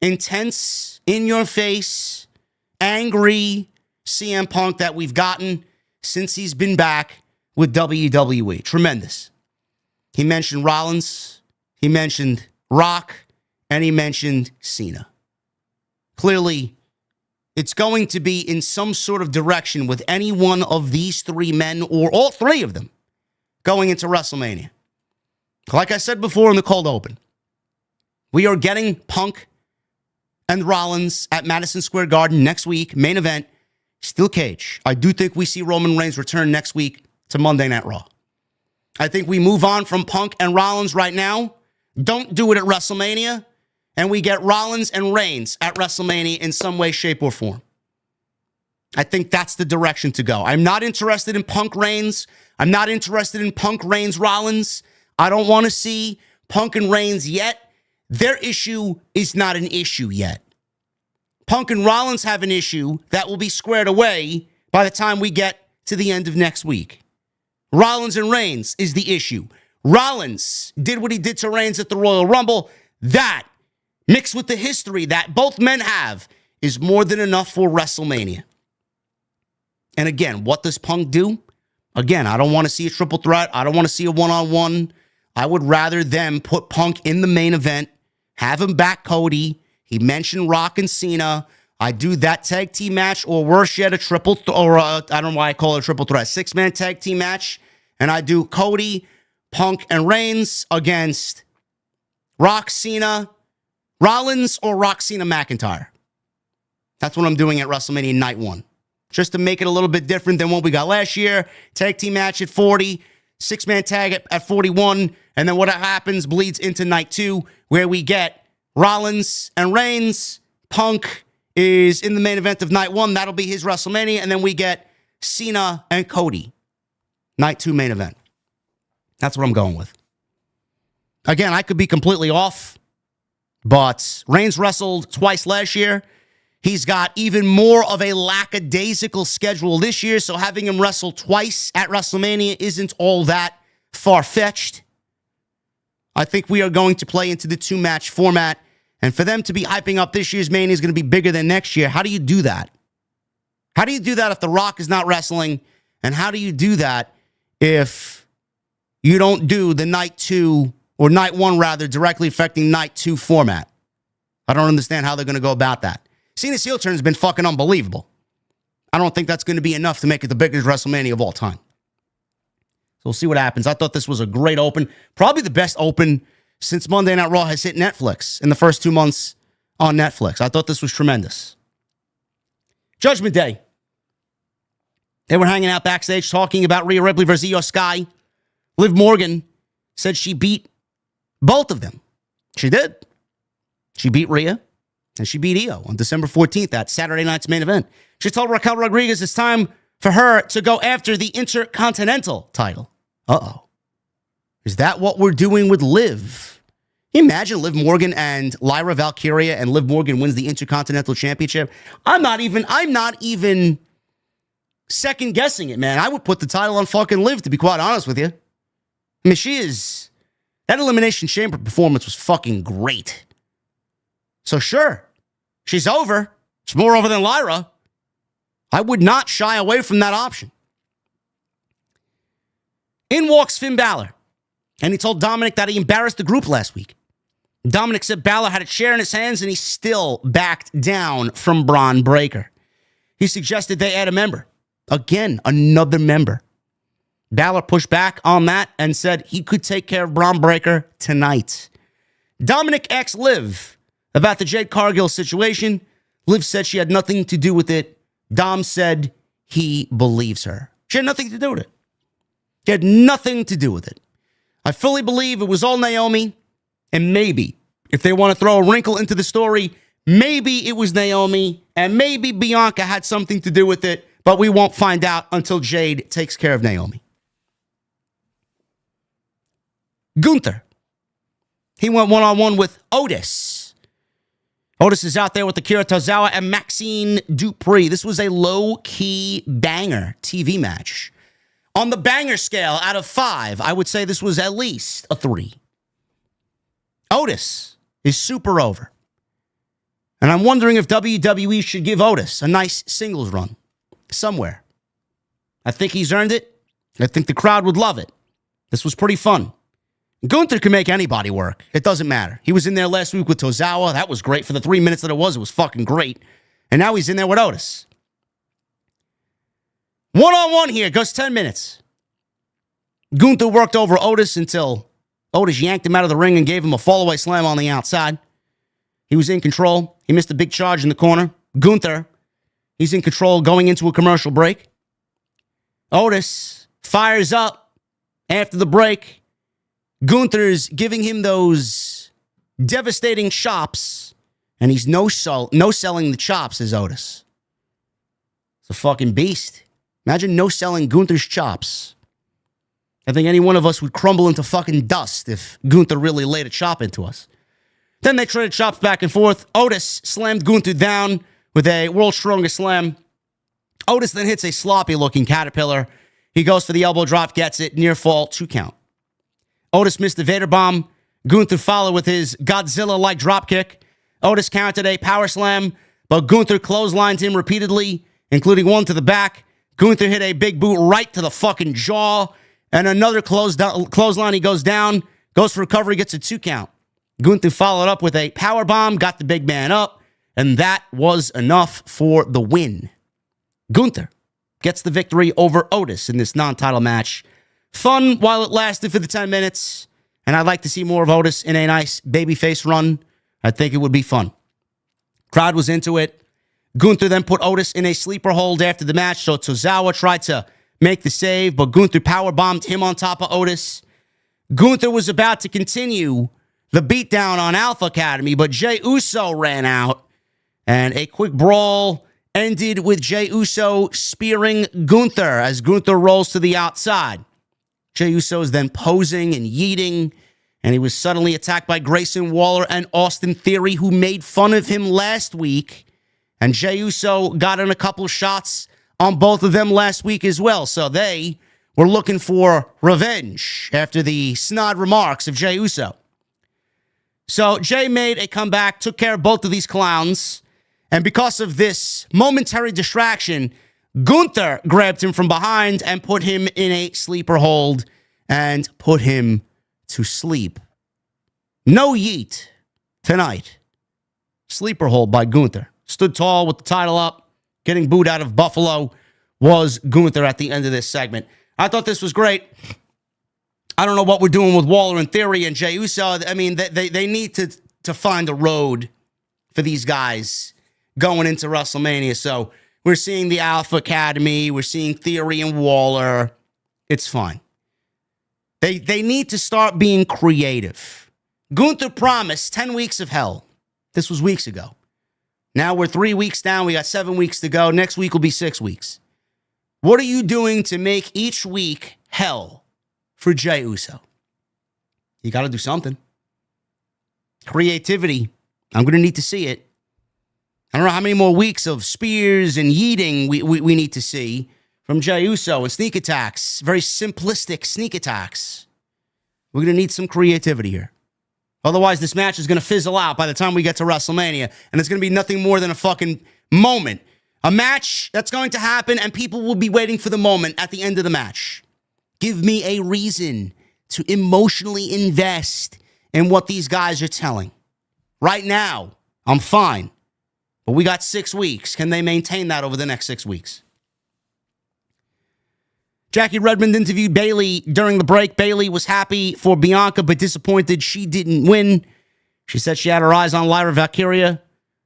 S1: intense, in-your-face, angry CM Punk that we've gotten since he's been back with WWE. Tremendous. He mentioned Rollins, he mentioned Rock, and he mentioned Cena. Clearly, it's going to be in some sort of direction with any one of these three men, or all three of them, going into WrestleMania. Like I said before in the cold open, we are getting Punk and Rollins at Madison Square Garden next week, main event, steel cage. I do think we see Roman Reigns return next week to Monday Night Raw. I think we move on from Punk and Rollins right now. Don't do it at WrestleMania. And we get Rollins and Reigns at WrestleMania in some way, shape, or form. I think that's the direction to go. I'm not interested in Punk Reigns. I'm not interested in Punk Reigns Rollins. I don't want to see Punk and Reigns yet. Their issue is not an issue yet. Punk and Rollins have an issue that will be squared away by the time we get to the end of next week. Rollins and Reigns is the issue. Rollins did what he did to Reigns at the Royal Rumble. That, mixed with the history that both men have, is more than enough for WrestleMania. And again, what does Punk do? Again, I don't want to see a triple threat. I don't want to see a one-on-one. I would rather them put Punk in the main event, have him back Cody. He mentioned Rock and Cena. I do that tag team match, or worse yet, a triple, I don't know why I call it a triple threat, 6-man tag team match. And I do Cody, Punk, and Reigns against Rock, Cena, Rollins, or Rock, Cena, McIntyre. That's what I'm doing at WrestleMania Night 1. Just to make it a little bit different than what we got last year. Tag team match at 40, 6-man tag at 41, and then what happens bleeds into Night 2, where we get Rollins and Reigns. Punk is in the main event of Night 1. That'll be his WrestleMania, and then we get Cena and Cody. Night 2 main event. That's what I'm going with. Again, I could be completely off, but Reigns wrestled twice last year. He's got even more of a lackadaisical schedule this year, so having him wrestle twice at WrestleMania isn't all that far-fetched. I think we are going to play into the 2-match format, and for them to be hyping up this year's Mania is going to be bigger than next year. How do you do that? How do you do that if The Rock is not wrestling? And how do you do that if you don't do the Night 2, or Night 1 rather, directly affecting Night 2 format? I don't understand how they're going to go about that. Cena's heel turn has been fucking unbelievable. I don't think that's going to be enough to make it the biggest WrestleMania of all time. So We'll see what happens. I thought this was a great open. Probably the best open since Monday Night Raw has hit Netflix in the first 2 months on Netflix. I thought this was tremendous. Judgment Day. They were hanging out backstage talking about Rhea Ripley versus Io Sky. Liv Morgan said she beat both of them. She did. She beat Rhea and she beat Io on December 14th at Saturday night's main event. She told Raquel Rodriguez it's time for her to go after the Intercontinental title. Uh-oh. Is that what we're doing with Liv? Can you imagine Liv Morgan and Lyra Valkyria and Liv Morgan wins the Intercontinental Championship? I'm not even second guessing it, man. I would put the title on fucking Liv, to be quite honest with you. I mean, that Elimination Chamber performance was fucking great. So sure, she's over. She's more over than Lyra. I would not shy away from that option. In walks Finn Balor, and he told Dominic that he embarrassed the group last week. Dominic said Balor had a chair in his hands, and he still backed down from Bron Breakker. He suggested they add a member. Again, another member. Balor pushed back on that and said he could take care of Bron Breakker tonight. Dominic asked Liv about the Jade Cargill situation. Liv said she had nothing to do with it. Dom said he believes her. She had nothing to do with it. She had nothing to do with it. I fully believe it was all Naomi, and maybe, if they want to throw a wrinkle into the story, maybe it was Naomi, and maybe Bianca had something to do with it, but we won't find out until Jade takes care of Naomi. Gunther. He went one-on-one with Otis. Otis is out there with Akira Tozawa and Maxine Dupree. This was a low-key banger TV match. On the banger scale, out of 5, I would say this was at least a 3. Otis is super over. And I'm wondering if WWE should give Otis a nice singles run somewhere. I think he's earned it. I think the crowd would love it. This was pretty fun. Gunther can make anybody work. It doesn't matter. He was in there last week with Tozawa. That was great. For the 3 minutes that it was fucking great. And now he's in there with Otis. One-on-one here. Goes 10 minutes. Gunther worked over Otis until Otis yanked him out of the ring and gave him a fallaway slam on the outside. He was in control. He missed a big charge in the corner. Gunther, he's in control going into a commercial break. Otis fires up after the break. Gunther's giving him those devastating chops, and he's no selling the chops as Otis. It's a fucking beast. Imagine no selling Gunther's chops. I think any one of us would crumble into fucking dust if Gunther really laid a chop into us. Then they traded chops back and forth. Otis slammed Gunther down with a World's Strongest Slam. Otis then hits a sloppy-looking caterpillar. He goes for the elbow drop, gets it, near fall, 2 count. Otis missed the Vader bomb. Gunther followed with his Godzilla-like dropkick. Otis countered a power slam, but Gunther clotheslined him repeatedly, including one to the back. Gunther hit a big boot right to the fucking jaw, and another clothesline. He goes down, goes for recovery, gets a 2 count. Gunther followed up with a power bomb, got the big man up, and that was enough for the win. Gunther gets the victory over Otis in this non-title match. Fun while it lasted for the 10 minutes, and I'd like to see more of Otis in a nice babyface run. I think it would be fun. Crowd was into it. Gunther then put Otis in a sleeper hold after the match, so Tozawa tried to make the save, but Gunther powerbombed him on top of Otis. Gunther was about to continue the beatdown on Alpha Academy, but Jey Uso ran out, and a quick brawl ended with Jey Uso spearing Gunther as Gunther rolls to the outside. Jey Uso is then posing and yeeting, and he was suddenly attacked by Grayson Waller and Austin Theory, who made fun of him last week. And Jey Uso got in a couple shots on both of them last week as well. So they were looking for revenge after the snide remarks of Jey Uso. So Jey made a comeback, took care of both of these clowns. And because of this momentary distraction, Gunther grabbed him from behind and put him in a sleeper hold and put him to sleep. No yeet tonight. Sleeper hold by Gunther. Stood tall with the title up. Getting booed out of Buffalo was Gunther at the end of this segment. I thought this was great. I don't know what we're doing with Waller and Theory and Jey Uso. I mean, they need to find a road for these guys going into WrestleMania. So we're seeing the Alpha Academy. We're seeing Theory and Waller. It's fine. They need to start being creative. Gunther promised 10 weeks of hell. This was weeks ago. Now we're 3 weeks down. We got 7 weeks to go. Next week will be 6 weeks. What are you doing to make each week hell for Jey Uso? You got to do something. Creativity. I'm going to need to see it. I don't know how many more weeks of spears and yeeting we need to see from Jey Uso and sneak attacks. Very simplistic sneak attacks. We're going to need some creativity here. Otherwise, this match is going to fizzle out by the time we get to WrestleMania, and it's going to be nothing more than a fucking moment. A match that's going to happen, and people will be waiting for the moment at the end of the match. Give me a reason to emotionally invest in what these guys are telling. Right now, I'm fine. But we got 6 weeks. Can they maintain that over the next 6 weeks? Jackie Redmond interviewed Bayley during the break. Bayley was happy for Bianca, but disappointed she didn't win. She said she had her eyes on Lyra Valkyria,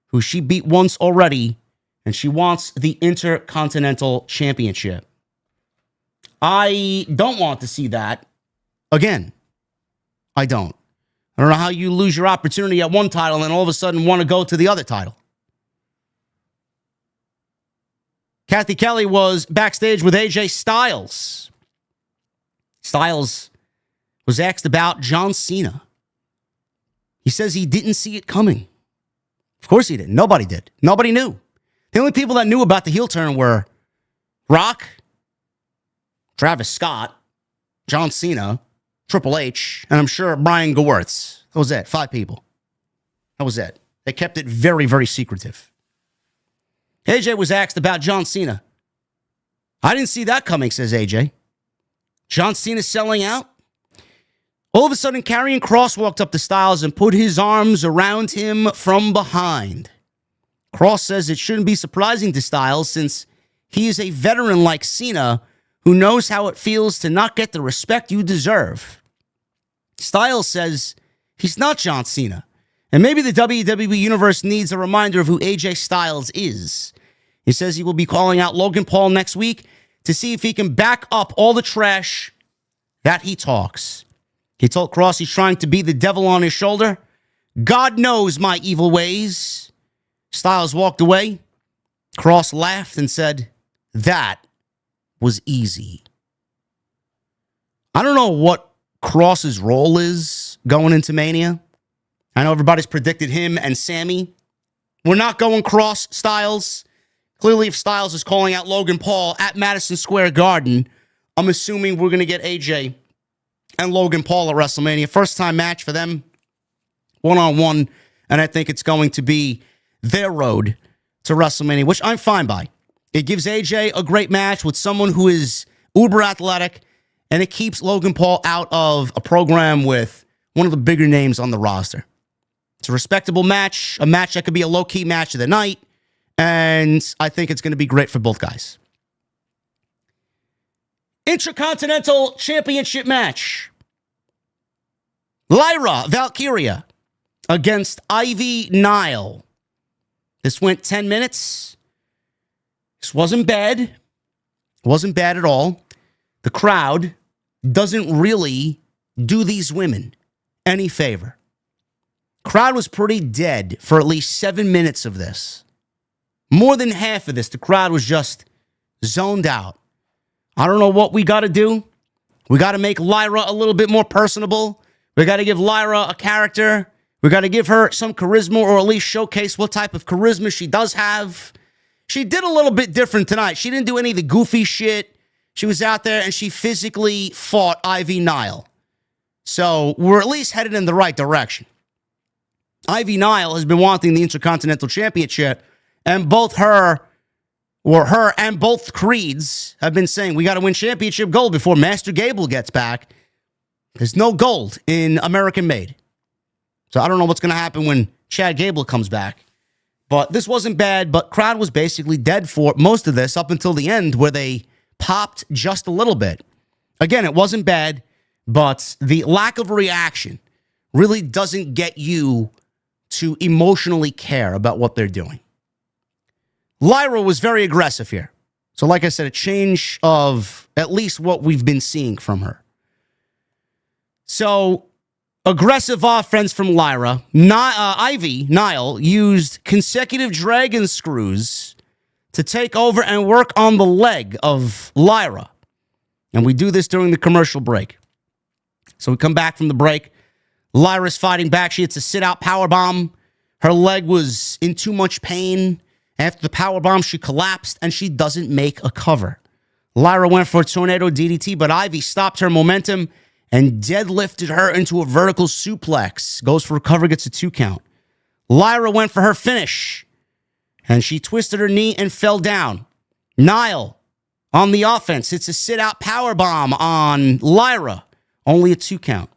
S1: who she beat once already, and she wants the Intercontinental Championship. I don't want to see that again. I don't. I don't know how you lose your opportunity at one title and then all of a sudden want to go to the other title. Kathy Kelly was backstage with AJ Styles. Styles was asked about John Cena. He says he didn't see it coming. Of course he didn't. Nobody did. Nobody knew. The only people that knew about the heel turn were Rock, Travis Scott, John Cena, Triple H, and I'm sure Brian Gewirtz. That was it. 5 people. That was it. They kept it very, very secretive. AJ was asked about John Cena. I didn't see that coming, says AJ. John Cena selling out? All of a sudden, Karrion Kross walked up to Styles and put his arms around him from behind. Kross says it shouldn't be surprising to Styles since he is a veteran like Cena who knows how it feels to not get the respect you deserve. Styles says he's not John Cena. And maybe the WWE Universe needs a reminder of who AJ Styles is. He says he will be calling out Logan Paul next week to see if he can back up all the trash that he talks. He told Kross he's trying to be the devil on his shoulder. God knows my evil ways. Styles walked away. Kross laughed and said, that was easy. I don't know what Kross's role is going into Mania. I know everybody's predicted him and Sammy. We're not going Kross Styles. Clearly, if Styles is calling out Logan Paul at Madison Square Garden, I'm assuming we're going to get AJ and Logan Paul at WrestleMania. First time match for them, one-on-one, and I think it's going to be their road to WrestleMania, which I'm fine by. It gives AJ a great match with someone who is uber athletic, and it keeps Logan Paul out of a program with one of the bigger names on the roster. It's a respectable match, a match that could be a low-key match of the night, and I think it's going to be great for both guys. Intercontinental Championship match. Lyra Valkyria against Ivy Nile. This went 10 minutes. This wasn't bad. Wasn't bad at all. The crowd doesn't really do these women any favor. Crowd was pretty dead for at least 7 minutes of this. More than half of this, the crowd was just zoned out. I don't know what we got to do. We got to make Lyra a little bit more personable. We got to give Lyra a character. We got to give her some charisma, or at least showcase what type of charisma she does have. She did a little bit different tonight. She didn't do any of the goofy shit. She was out there and she physically fought Ivy Nile. So we're at least headed in the right direction. Ivy Nile has been wanting the Intercontinental Championship, and both her and both creeds have been saying, we got to win championship gold before Master Gable gets back. There's no gold in American Made. So I don't know what's going to happen when Chad Gable comes back. But this wasn't bad, but crowd was basically dead for most of this up until the end where they popped just a little bit. Again, it wasn't bad. but the lack of reaction really doesn't get you to emotionally care about what they're doing. Lyra was very aggressive here. So like I said, a change of at least what we've been seeing from her. So aggressive offense from Lyra. Ivy, Nile, used consecutive dragon screws to take over and work on the leg of Lyra. And we do this during the commercial break. So we come back from the break. Lyra's fighting back. She hits a sit-out powerbomb. Her leg was in too much pain. After the powerbomb, she collapsed, and she doesn't make a cover. Lyra went for a tornado DDT, but Ivy stopped her momentum and deadlifted her into a vertical suplex. Goes for a cover, gets a 2 count. Lyra went for her finish, and she twisted her knee and fell down. Nile, on the offense, hits a sit-out powerbomb on Lyra. Only a 2 count.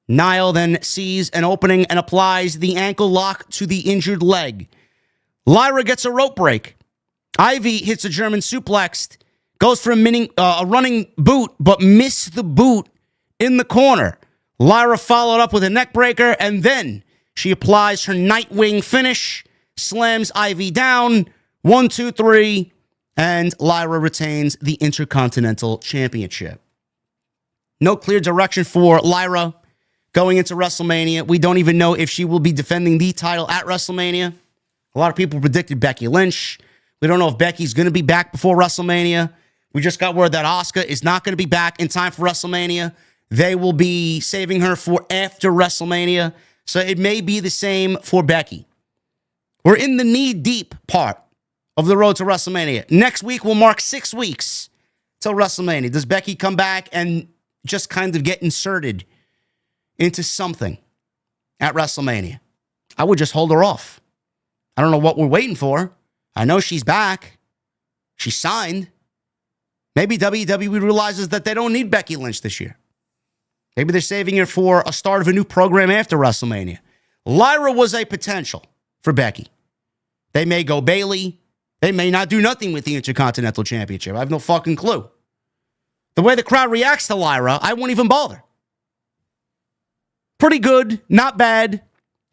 S1: Nile then sees an opening and applies the ankle lock to the injured leg. Lyra gets a rope break. Ivy hits a German suplex, goes for a running boot, but missed the boot in the corner. Lyra followed up with a neck breaker, and then she applies her Nightwing finish, slams Ivy down, 1, 2, 3, and Lyra retains the Intercontinental Championship. No clear direction for Lyra going into WrestleMania. We don't even know if she will be defending the title at WrestleMania. A lot of people predicted Becky Lynch. We don't know if Becky's going to be back before WrestleMania. We just got word that Asuka is not going to be back in time for WrestleMania. They will be saving her for after WrestleMania. So it may be the same for Becky. We're in the knee-deep part of the road to WrestleMania. Next week will mark 6 weeks till WrestleMania. Does Becky come back and just kind of get inserted into something at WrestleMania? I would just hold her off. I don't know what we're waiting for. I know she's back. She's signed. Maybe WWE realizes that they don't need Becky Lynch this year. Maybe they're saving her for a start of a new program after WrestleMania. Lyra was a potential for Becky. They may go Bayley. They may not do nothing with the Intercontinental Championship. I have no fucking clue. The way the crowd reacts to Lyra, I won't even bother. Pretty good, not bad.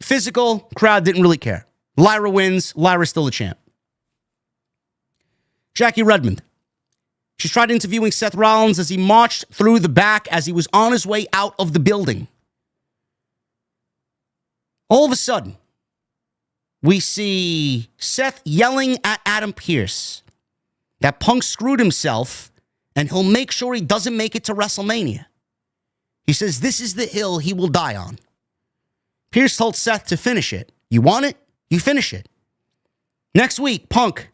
S1: Physical, crowd didn't really care. Lyra wins. Lyra's still the champ. Jackie Redmond. She's tried interviewing Seth Rollins as he marched through the back as he was on his way out of the building. All of a sudden, we see Seth yelling at Adam Pearce that Punk screwed himself and he'll make sure he doesn't make it to WrestleMania. He says this is the hill he will die on. Pearce told Seth to finish it. You want it? You finish it. Next week, Punk,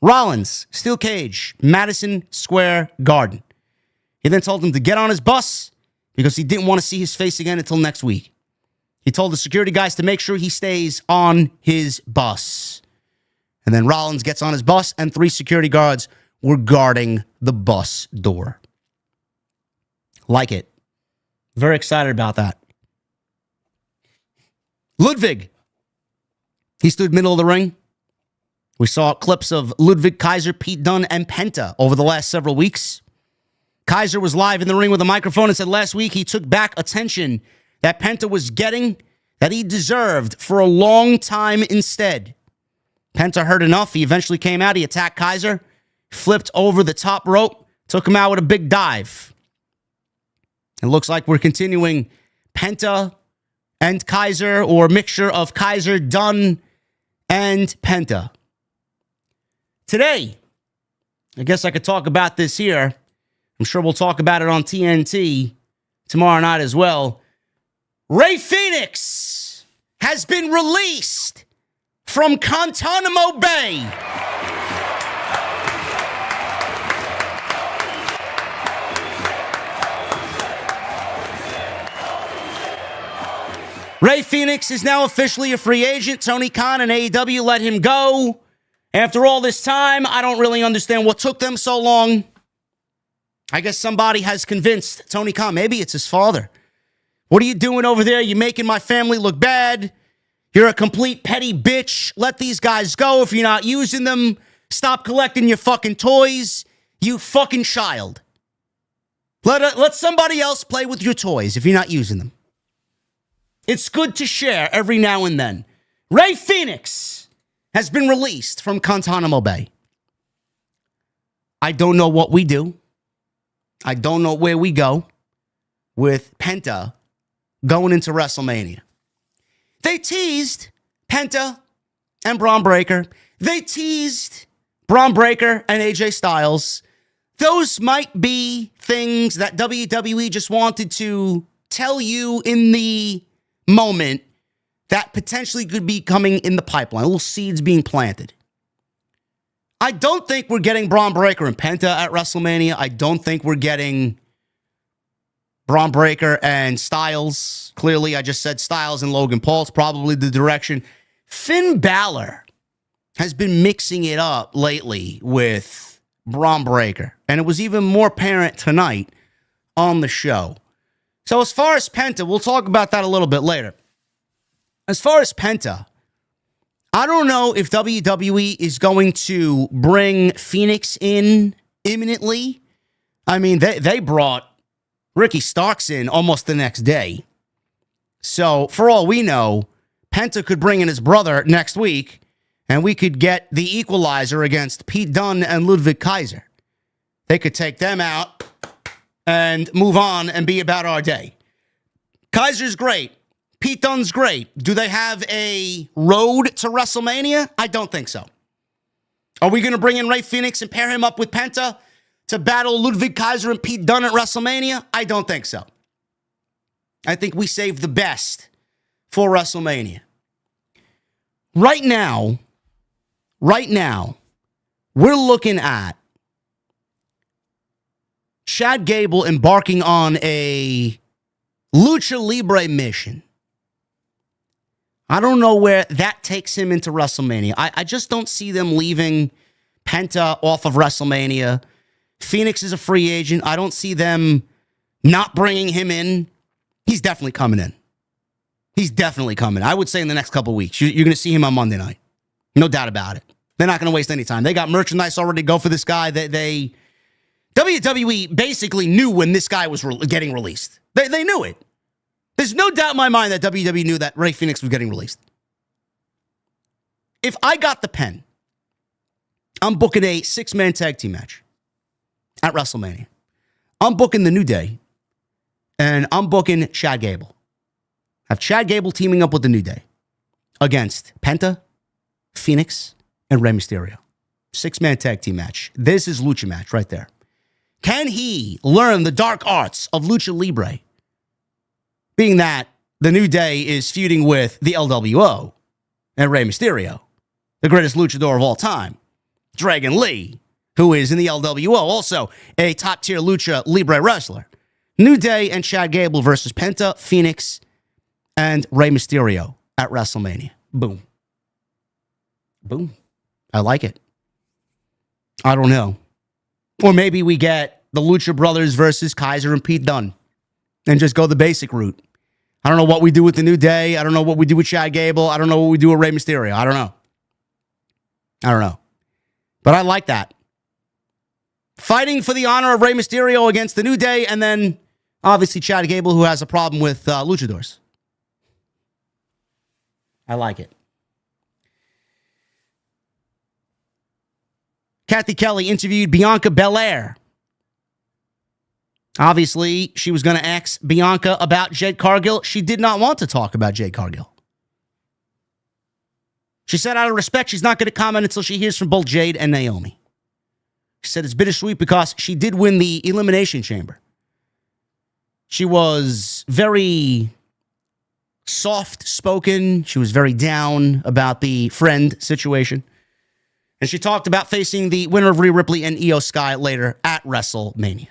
S1: Rollins, steel cage, Madison Square Garden. He then told him to get on his bus because he didn't want to see his face again until next week. He told the security guys to make sure he stays on his bus. And then Rollins gets on his bus and 3 security guards were guarding the bus door. Like it. Very excited about that. Ludwig. He stood middle of the ring. We saw clips of Ludwig, Kaiser, Pete Dunne, and Penta over the last several weeks. Kaiser was live in the ring with a microphone and said last week he took back attention that Penta was getting that he deserved for a long time instead. Penta heard enough. He eventually came out. He attacked Kaiser, flipped over the top rope, took him out with a big dive. It looks like we're continuing Penta and Kaiser, or mixture of Kaiser, Dunne, and Penta. Today, I guess I could talk about this here. I'm sure we'll talk about it on TNT tomorrow night as well. Rey Fenix has been released from Guantanamo Bay. Rey Fenix is now officially a free agent. Tony Khan and AEW let him go. After all this time, I don't really understand what took them so long. I guess somebody has convinced Tony Khan. Maybe it's his father. What are you doing over there? You're making my family look bad. You're a complete petty bitch. Let these guys go if you're not using them. Stop collecting your fucking toys. You fucking child. Let somebody else play with your toys if you're not using them. It's good to share every now and then. Rey Fénix has been released from Guantanamo Bay. I don't know what we do. I don't know where we go with Penta going into WrestleMania. They teased Penta and Bron Breakker. They teased Bron Breakker and AJ Styles. Those might be things that WWE just wanted to tell you in the moment that potentially could be coming in the pipeline. Little seeds being planted. I don't think we're getting Bron Breakker and Penta at WrestleMania. I don't think we're getting Bron Breakker and Styles. Clearly, I just said Styles and Logan Paul. It's probably the direction. Finn Balor has been mixing it up lately with Bron Breakker. And it was even more apparent tonight on the show. So as far as Penta, we'll talk about that a little bit later. As far as Penta, I don't know if WWE is going to bring Fénix in imminently. I mean, they brought Ricky Starks in almost the next day. So for all we know, Penta could bring in his brother next week, and we could get the equalizer against Pete Dunne and Ludwig Kaiser. They could take them out and move on and be about our day. Kaiser's great. Pete Dunne's great. Do they have a road to WrestleMania? I don't think so. Are we going to bring in Rey Fénix and pair him up with Penta to battle Ludwig Kaiser and Pete Dunne at WrestleMania? I don't think so. I think we saved the best for WrestleMania. Right now, we're looking at Chad Gable embarking on a Lucha Libre mission. I don't know where that takes him into WrestleMania. I just don't see them leaving Penta off of WrestleMania. Fénix is a free agent. I don't see them not bringing him in. He's definitely coming in. He's definitely coming. I would say in the next couple of weeks. You're going to see him on Monday night. No doubt about it. They're not going to waste any time. They got merchandise already to go for this guy. WWE basically knew when this guy was getting released. They knew it. There's no doubt in my mind that WWE knew that Rey Fénix was getting released. If I got the pen, I'm booking a 6-man tag team match at WrestleMania. I'm booking The New Day, and I'm booking Chad Gable. Have Chad Gable teaming up with The New Day against Penta, Fénix, and Rey Mysterio. 6-man tag team match. This is Lucha match right there. Can he learn the dark arts of Lucha Libre? Being that The New Day is feuding with the LWO and Rey Mysterio, the greatest luchador of all time, Dragon Lee, who is in the LWO, also a top-tier Lucha Libre wrestler. New Day and Chad Gable versus Penta, Fénix, and Rey Mysterio at WrestleMania. Boom. Boom. I like it. I don't know. Or maybe we get the Lucha Brothers versus Kaiser and Pete Dunne and just go the basic route. I don't know what we do with The New Day. I don't know what we do with Chad Gable. I don't know what we do with Rey Mysterio. I don't know. But I like that. Fighting for the honor of Rey Mysterio against The New Day, and then obviously Chad Gable, who has a problem with luchadors. I like it. Kathy Kelly interviewed Bianca Belair. Obviously, she was going to ask Bianca about Jade Cargill. She did not want to talk about Jade Cargill. She said out of respect, she's not going to comment until she hears from both Jade and Naomi. She said it's bittersweet because she did win the Elimination Chamber. She was very soft-spoken. She was very down about the friend situation. And she talked about facing the winner of Rhea Ripley and Io Sky later at WrestleMania.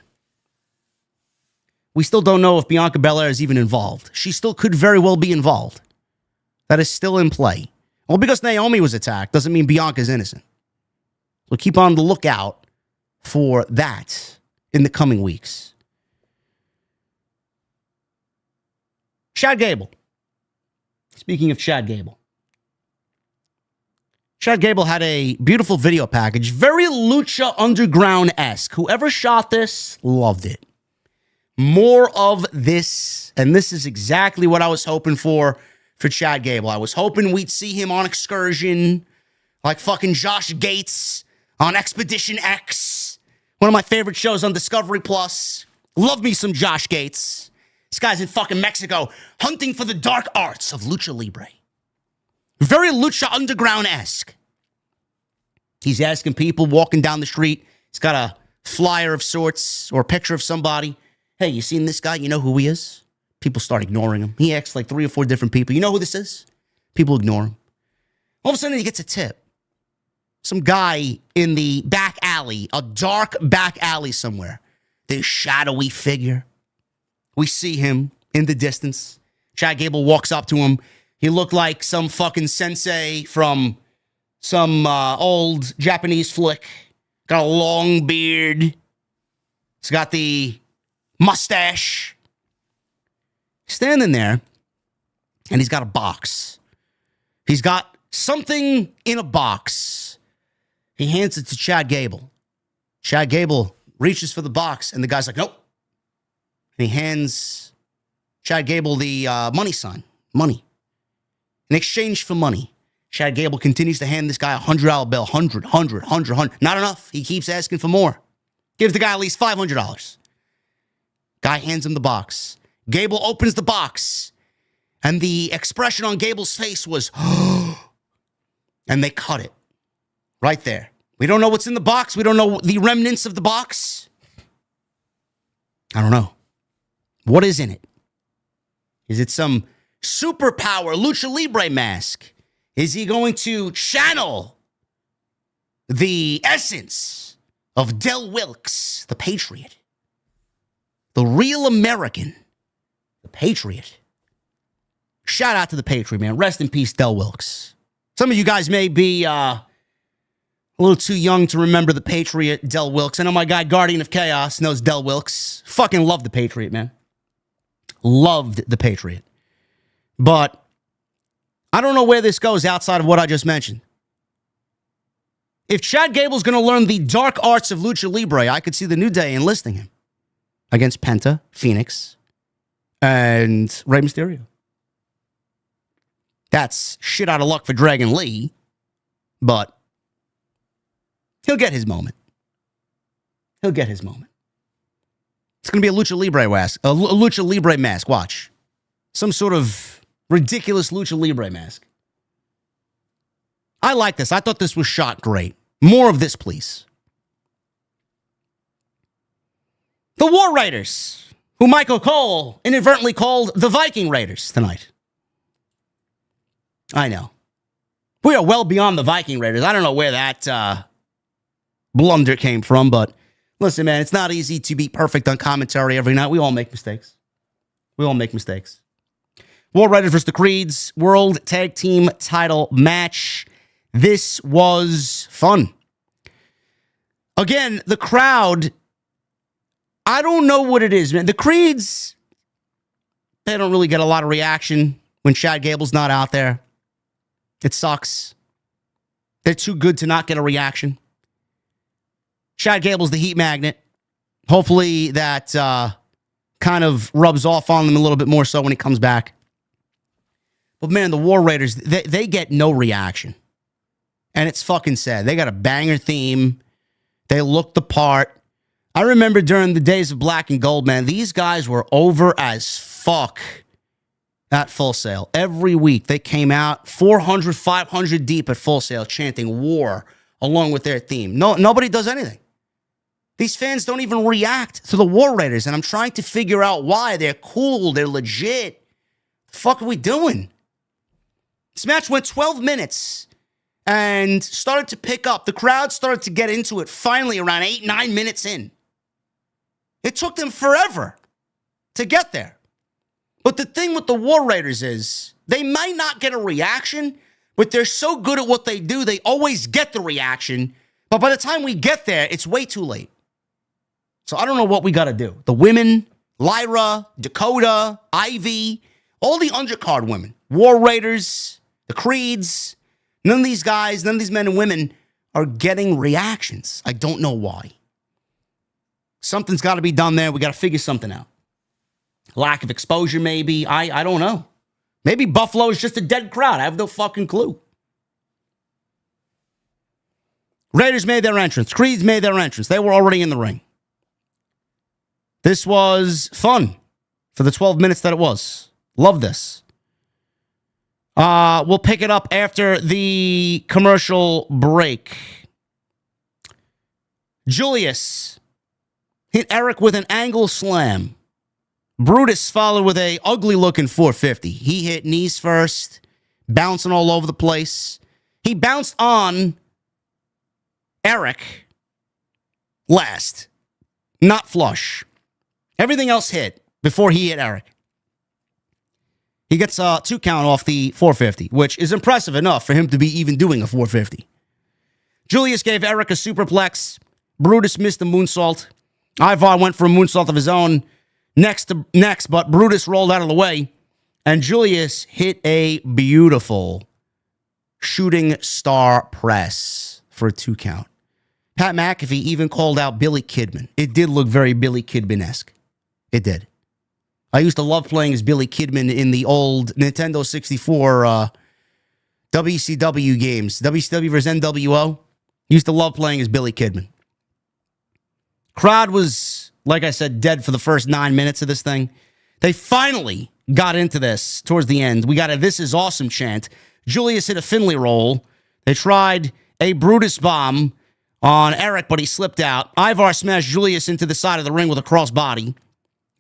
S1: We still don't know if Bianca Belair is even involved. She still could very well be involved. That is still in play. Well, because Naomi was attacked doesn't mean Bianca's innocent. So keep on the lookout for that in the coming weeks. Chad Gable. Speaking of Chad Gable. Chad Gable had a beautiful video package, very Lucha Underground-esque. Whoever shot this loved it. More of this, and this is exactly what I was hoping for Chad Gable. I was hoping we'd see him on excursion, like fucking Josh Gates on Expedition X, one of my favorite shows on Discovery Plus. Love me some Josh Gates. This guy's in fucking Mexico hunting for the dark arts of Lucha Libre. Very Lucha Underground-esque. He's asking people walking down the street. He's got a flyer of sorts or a picture of somebody. Hey, you seen this guy? You know who he is? People start ignoring him. He asks like 3 or 4 different people. You know who this is? People ignore him. All of a sudden, he gets a tip. Some guy in the back alley, a dark back alley somewhere. This shadowy figure. We see him in the distance. Chad Gable walks up to him. He looked like some fucking sensei from some old Japanese flick. Got a long beard. He's got the mustache. Standing there, and he's got a box. He's got something in a box. He hands it to Chad Gable. Chad Gable reaches for the box, and the guy's like, nope. And he hands Chad Gable the money sign. Money. In exchange for money. Chad Gable continues to hand this guy a $100 bill. 100. Not enough. He keeps asking for more. Gives the guy at least $500. Guy hands him the box. Gable opens the box. And the expression on Gable's face was, and they cut it. Right there. We don't know what's in the box. We don't know the remnants of the box. I don't know. What is in it? Is it some superpower Lucha Libre mask? Is he going to channel the essence of Del Wilkes, the Patriot? The real American, the Patriot. Shout out to the Patriot, man. Rest in peace, Del Wilkes. Some of you guys may be a little too young to remember the Patriot, Del Wilkes. I know my guy, Guardian of Chaos, knows Del Wilkes. Fucking loved the Patriot, man. Loved the Patriot. But I don't know where this goes outside of what I just mentioned. If Chad Gable's going to learn the dark arts of Lucha Libre, I could see the New Day enlisting him against Penta, Phoenix, and Rey Mysterio. That's shit out of luck for Dragon Lee, but he'll get his moment. He'll get his moment. It's going to be a Lucha Libre mask. A Lucha Libre mask. Watch. Some sort of ridiculous Lucha Libre mask. I like this. I thought this was shot great. More of this, please. The War Raiders, who Michael Cole inadvertently called the Viking Raiders tonight. I know. We are well beyond the Viking Raiders. I don't know where that blunder came from, but listen, man, it's not easy to be perfect on commentary every night. We all make mistakes. We all make mistakes. War Raiders versus the Creeds, World Tag Team title match. This was fun. Again, the crowd, I don't know what it is, man. The Creeds, they don't really get a lot of reaction when Chad Gable's not out there. It sucks. They're too good to not get a reaction. Chad Gable's the heat magnet. Hopefully that kind of rubs off on them a little bit more so when he comes back. But man, the War Raiders, they get no reaction. And it's fucking sad. They got a banger theme. They look the part. I remember during the days of Black and Gold, man, these guys were over as fuck at Full Sail. Every week they came out 400, 500 deep at Full Sail chanting war along with their theme. Nobody does anything. These fans don't even react to the War Raiders, and I'm trying to figure out why. They're cool. They're legit. The fuck are we doing? This match went 12 minutes and started to pick up. The crowd started to get into it finally around 8, 9 minutes in. It took them forever to get there. But the thing with the War Raiders is they might not get a reaction, but they're so good at what they do, they always get the reaction. But by the time we get there, it's way too late. So I don't know what we got to do. The women, Lyra, Dakota, Ivy, all the undercard women, War Raiders, the Creeds, none of these guys, none of these men and women are getting reactions. I don't know why. Something's got to be done there. We got to figure something out. Lack of exposure, maybe. I don't know. Maybe Buffalo is just a dead crowd. I have no fucking clue. Raiders made their entrance. Creeds made their entrance. They were already in the ring. This was fun for the 12 minutes that it was. Love this. We'll pick it up after the commercial break. Julius hit Eric with an angle slam. Brutus followed with a ugly-looking 450. He hit knees first, bouncing all over the place. He bounced on Eric last, not flush. Everything else hit before he hit Eric. He gets a 2 count off the 450, which is impressive enough for him to be even doing a 450. Julius gave Eric a superplex. Brutus missed the moonsault. Ivar went for a moonsault of his own next, but Brutus rolled out of the way, and Julius hit a beautiful shooting star press for a 2 count. Pat McAfee even called out Billy Kidman. It did look very Billy Kidman-esque. It did. I used to love playing as Billy Kidman in the old Nintendo 64 WCW games. WCW vs. NWO. Used to love playing as Billy Kidman. Crowd was, like I said, dead for the first 9 minutes of this thing. They finally got into this towards the end. We got a "This is awesome" chant. Julius hit a Finley roll. They tried a Brutus bomb on Eric, but he slipped out. Ivar smashed Julius into the side of the ring with a crossbody.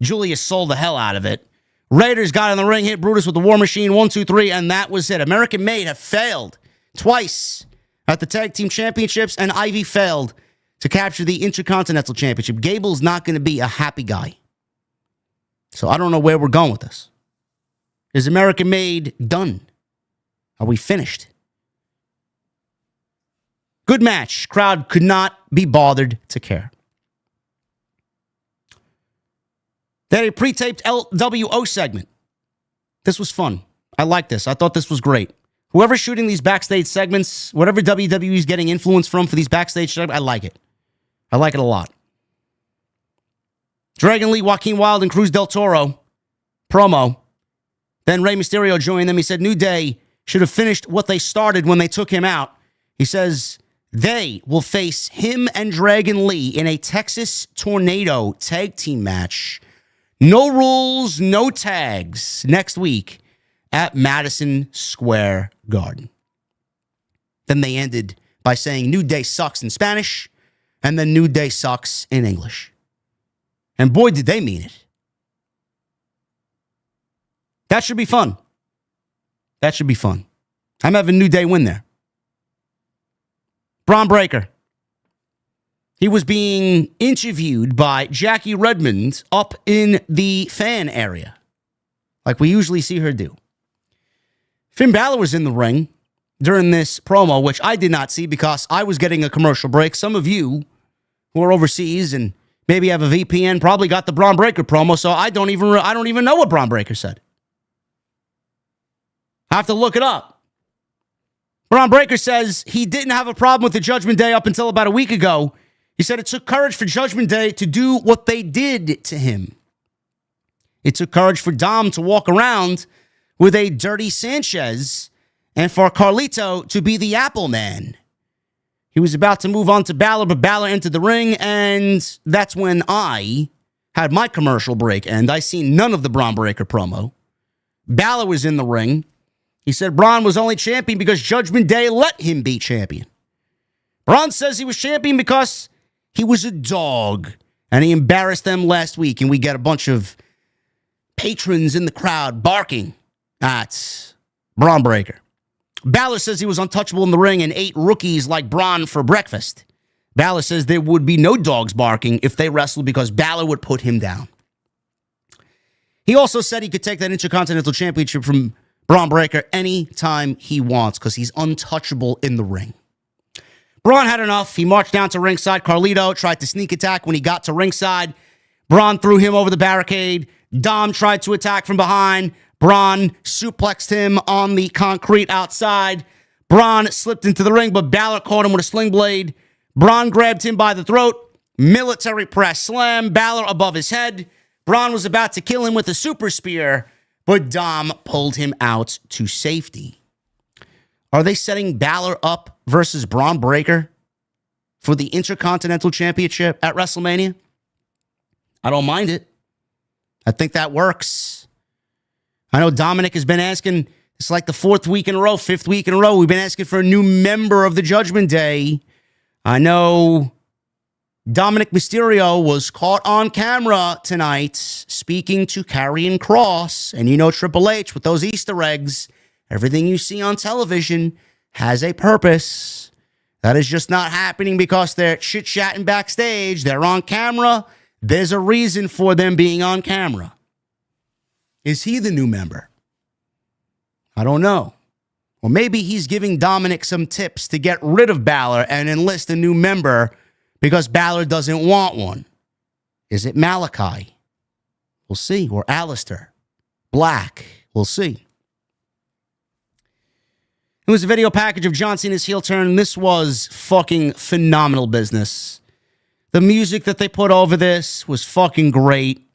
S1: Julius sold the hell out of it. Raiders got in the ring, hit Brutus with the War Machine, 1, 2, 3, and that was it. American Made have failed twice at the Tag Team Championships, and Ivy failed to capture the Intercontinental Championship. Gable's not going to be a happy guy. So I don't know where we're going with this. Is American Made done? Are we finished? Good match. Crowd could not be bothered to care. They had a pre-taped LWO segment. This was fun. I like this. I thought this was great. Whoever's shooting these backstage segments, whatever WWE is getting influence from for these backstage segments, I like it. I like it a lot. Dragon Lee, Joaquin Wilde, and Cruz del Toro promo. Then Rey Mysterio joined them. He said New Day should have finished what they started when they took him out. He says they will face him and Dragon Lee in a Texas Tornado tag team match. No rules, no tags next week at Madison Square Garden. Then they ended by saying New Day sucks in Spanish and then New Day sucks in English. And boy, did they mean it. That should be fun. That should be fun. I'm having New Day win there. Bron Breakker. He was being interviewed by Jackie Redmond up in the fan area, like we usually see her do. Finn Balor was in the ring during this promo, which I did not see because I was getting a commercial break. Some of you who are overseas and maybe have a VPN probably got the Bron Breakker promo, so I don't even know what Bron Breakker said. I have to look it up. Bron Breakker says he didn't have a problem with the Judgment Day up until about a week ago. He said it took courage for Judgment Day to do what they did to him. It took courage for Dom to walk around with a dirty Sanchez and for Carlito to be the Apple Man. He was about to move on to Balor, but Balor entered the ring, and that's when I had my commercial break, and I seen none of the Bron Breakker promo. Balor was in the ring. He said Bron was only champion because Judgment Day let him be champion. Bron says he was champion because he was a dog, and he embarrassed them last week, and we got a bunch of patrons in the crowd barking at Bron Breakker. Balor says he was untouchable in the ring and ate rookies like Bron for breakfast. Balor says there would be no dogs barking if they wrestled because Balor would put him down. He also said he could take that Intercontinental Championship from Bron Breakker anytime he wants because he's untouchable in the ring. Bron had enough. He marched down to ringside. Carlito tried to sneak attack when he got to ringside. Bron threw him over the barricade. Dom tried to attack from behind. Bron suplexed him on the concrete outside. Bron slipped into the ring, but Balor caught him with a sling blade. Bron grabbed him by the throat. Military press slam. Balor above his head. Bron was about to kill him with a super spear, but Dom pulled him out to safety. Are they setting Balor up versus Braun Breaker for the Intercontinental Championship at WrestleMania? I don't mind it. I think that works. I know Dominic has been asking, it's like the fifth week in a row, we've been asking for a new member of the Judgment Day. I know Dominic Mysterio was caught on camera tonight speaking to Karrion Kross, and you know Triple H with those Easter eggs. Everything you see on television has a purpose. That is just not happening because they're chit-chatting backstage. They're on camera. There's a reason for them being on camera. Is he the new member? I don't know. Or maybe he's giving Dominic some tips to get rid of Balor and enlist a new member because Balor doesn't want one. Is it Malachi? We'll see. Or Alistair Black. We'll see. It was a video package of John Cena's heel turn. This was fucking phenomenal business. The music that they put over this was fucking great.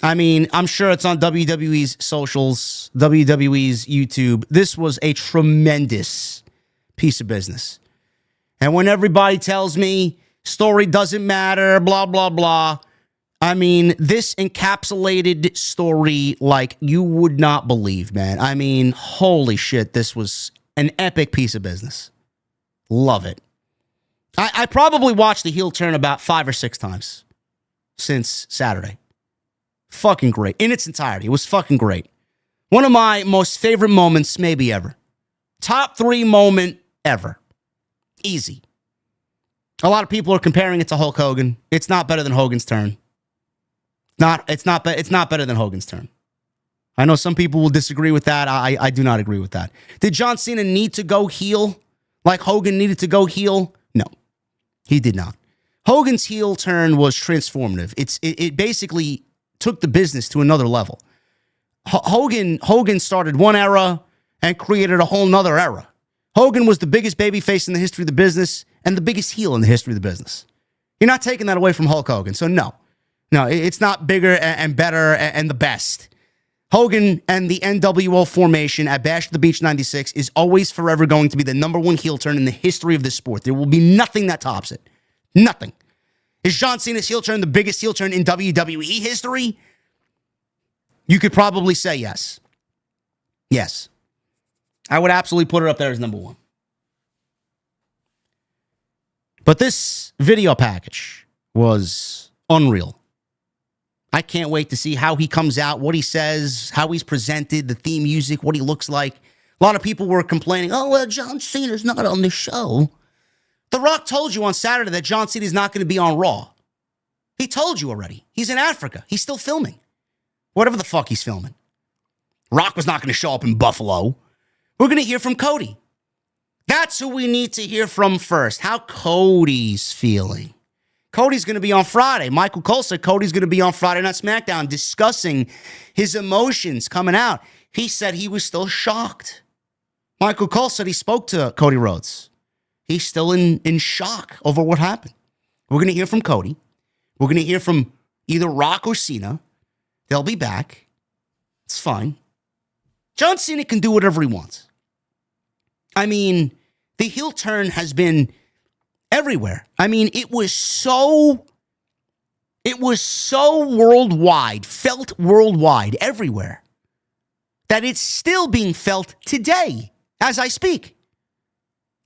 S1: I mean, I'm sure it's on WWE's socials, WWE's YouTube. This was a tremendous piece of business. And when everybody tells me story doesn't matter, blah, blah, blah, I mean, this encapsulated story like you would not believe, man. I mean, holy shit, this was an epic piece of business. Love it. I probably watched the heel turn about 5 or 6 times since Saturday. Fucking great. In its entirety. It was fucking great. One of my most favorite moments maybe ever. Top 3 moment ever. Easy. A lot of people are comparing it to Hulk Hogan. It's not better than Hogan's turn. It's not better than Hogan's turn. I know some people will disagree with that. I do not agree with that. Did John Cena need to go heel like Hogan needed to go heel? No, he did not. Hogan's heel turn was transformative. It basically took the business to another level. Hogan started one era and created a whole nother era. Hogan was the biggest babyface in the history of the business and the biggest heel in the history of the business. You're not taking that away from Hulk Hogan. So no, it's not bigger and better and the best. Hogan and the NWO formation at Bash at the Beach 96 is always forever going to be the number 1 heel turn in the history of this sport. There will be nothing that tops it. Nothing. Is John Cena's heel turn the biggest heel turn in WWE history? You could probably say yes. Yes. I would absolutely put it up there as number 1. But this video package was unreal. I can't wait to see how he comes out, what he says, how he's presented, the theme music, what he looks like. A lot of people were complaining, oh, well, John Cena's not on the show. The Rock told you on Saturday that John Cena's not going to be on Raw. He told you already. He's in Africa. He's still filming. Whatever the fuck he's filming. Rock was not going to show up in Buffalo. We're going to hear from Cody. That's who we need to hear from first. How Cody's feeling. Cody's going to be on Friday. Michael Cole said Cody's going to be on Friday Night SmackDown discussing his emotions coming out. He said he was still shocked. Michael Cole said he spoke to Cody Rhodes. He's still in shock over what happened. We're going to hear from Cody. We're going to hear from either Rock or Cena. They'll be back. It's fine. John Cena can do whatever he wants. I mean, the heel turn has been everywhere. I mean, it was so worldwide, felt worldwide, everywhere, that it's still being felt today as I speak.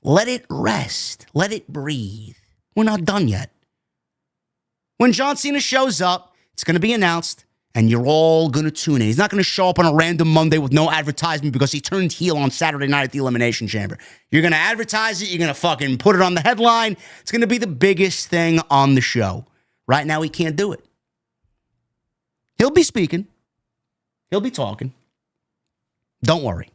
S1: Let it rest. Let it breathe. We're not done yet. When John Cena shows up, it's going to be announced, and you're all going to tune in. He's not going to show up on a random Monday with no advertisement because he turned heel on Saturday night at the Elimination Chamber. You're going to advertise it. You're going to fucking put it on the headline. It's going to be the biggest thing on the show. Right now, he can't do it. He'll be speaking. He'll be talking. Don't worry.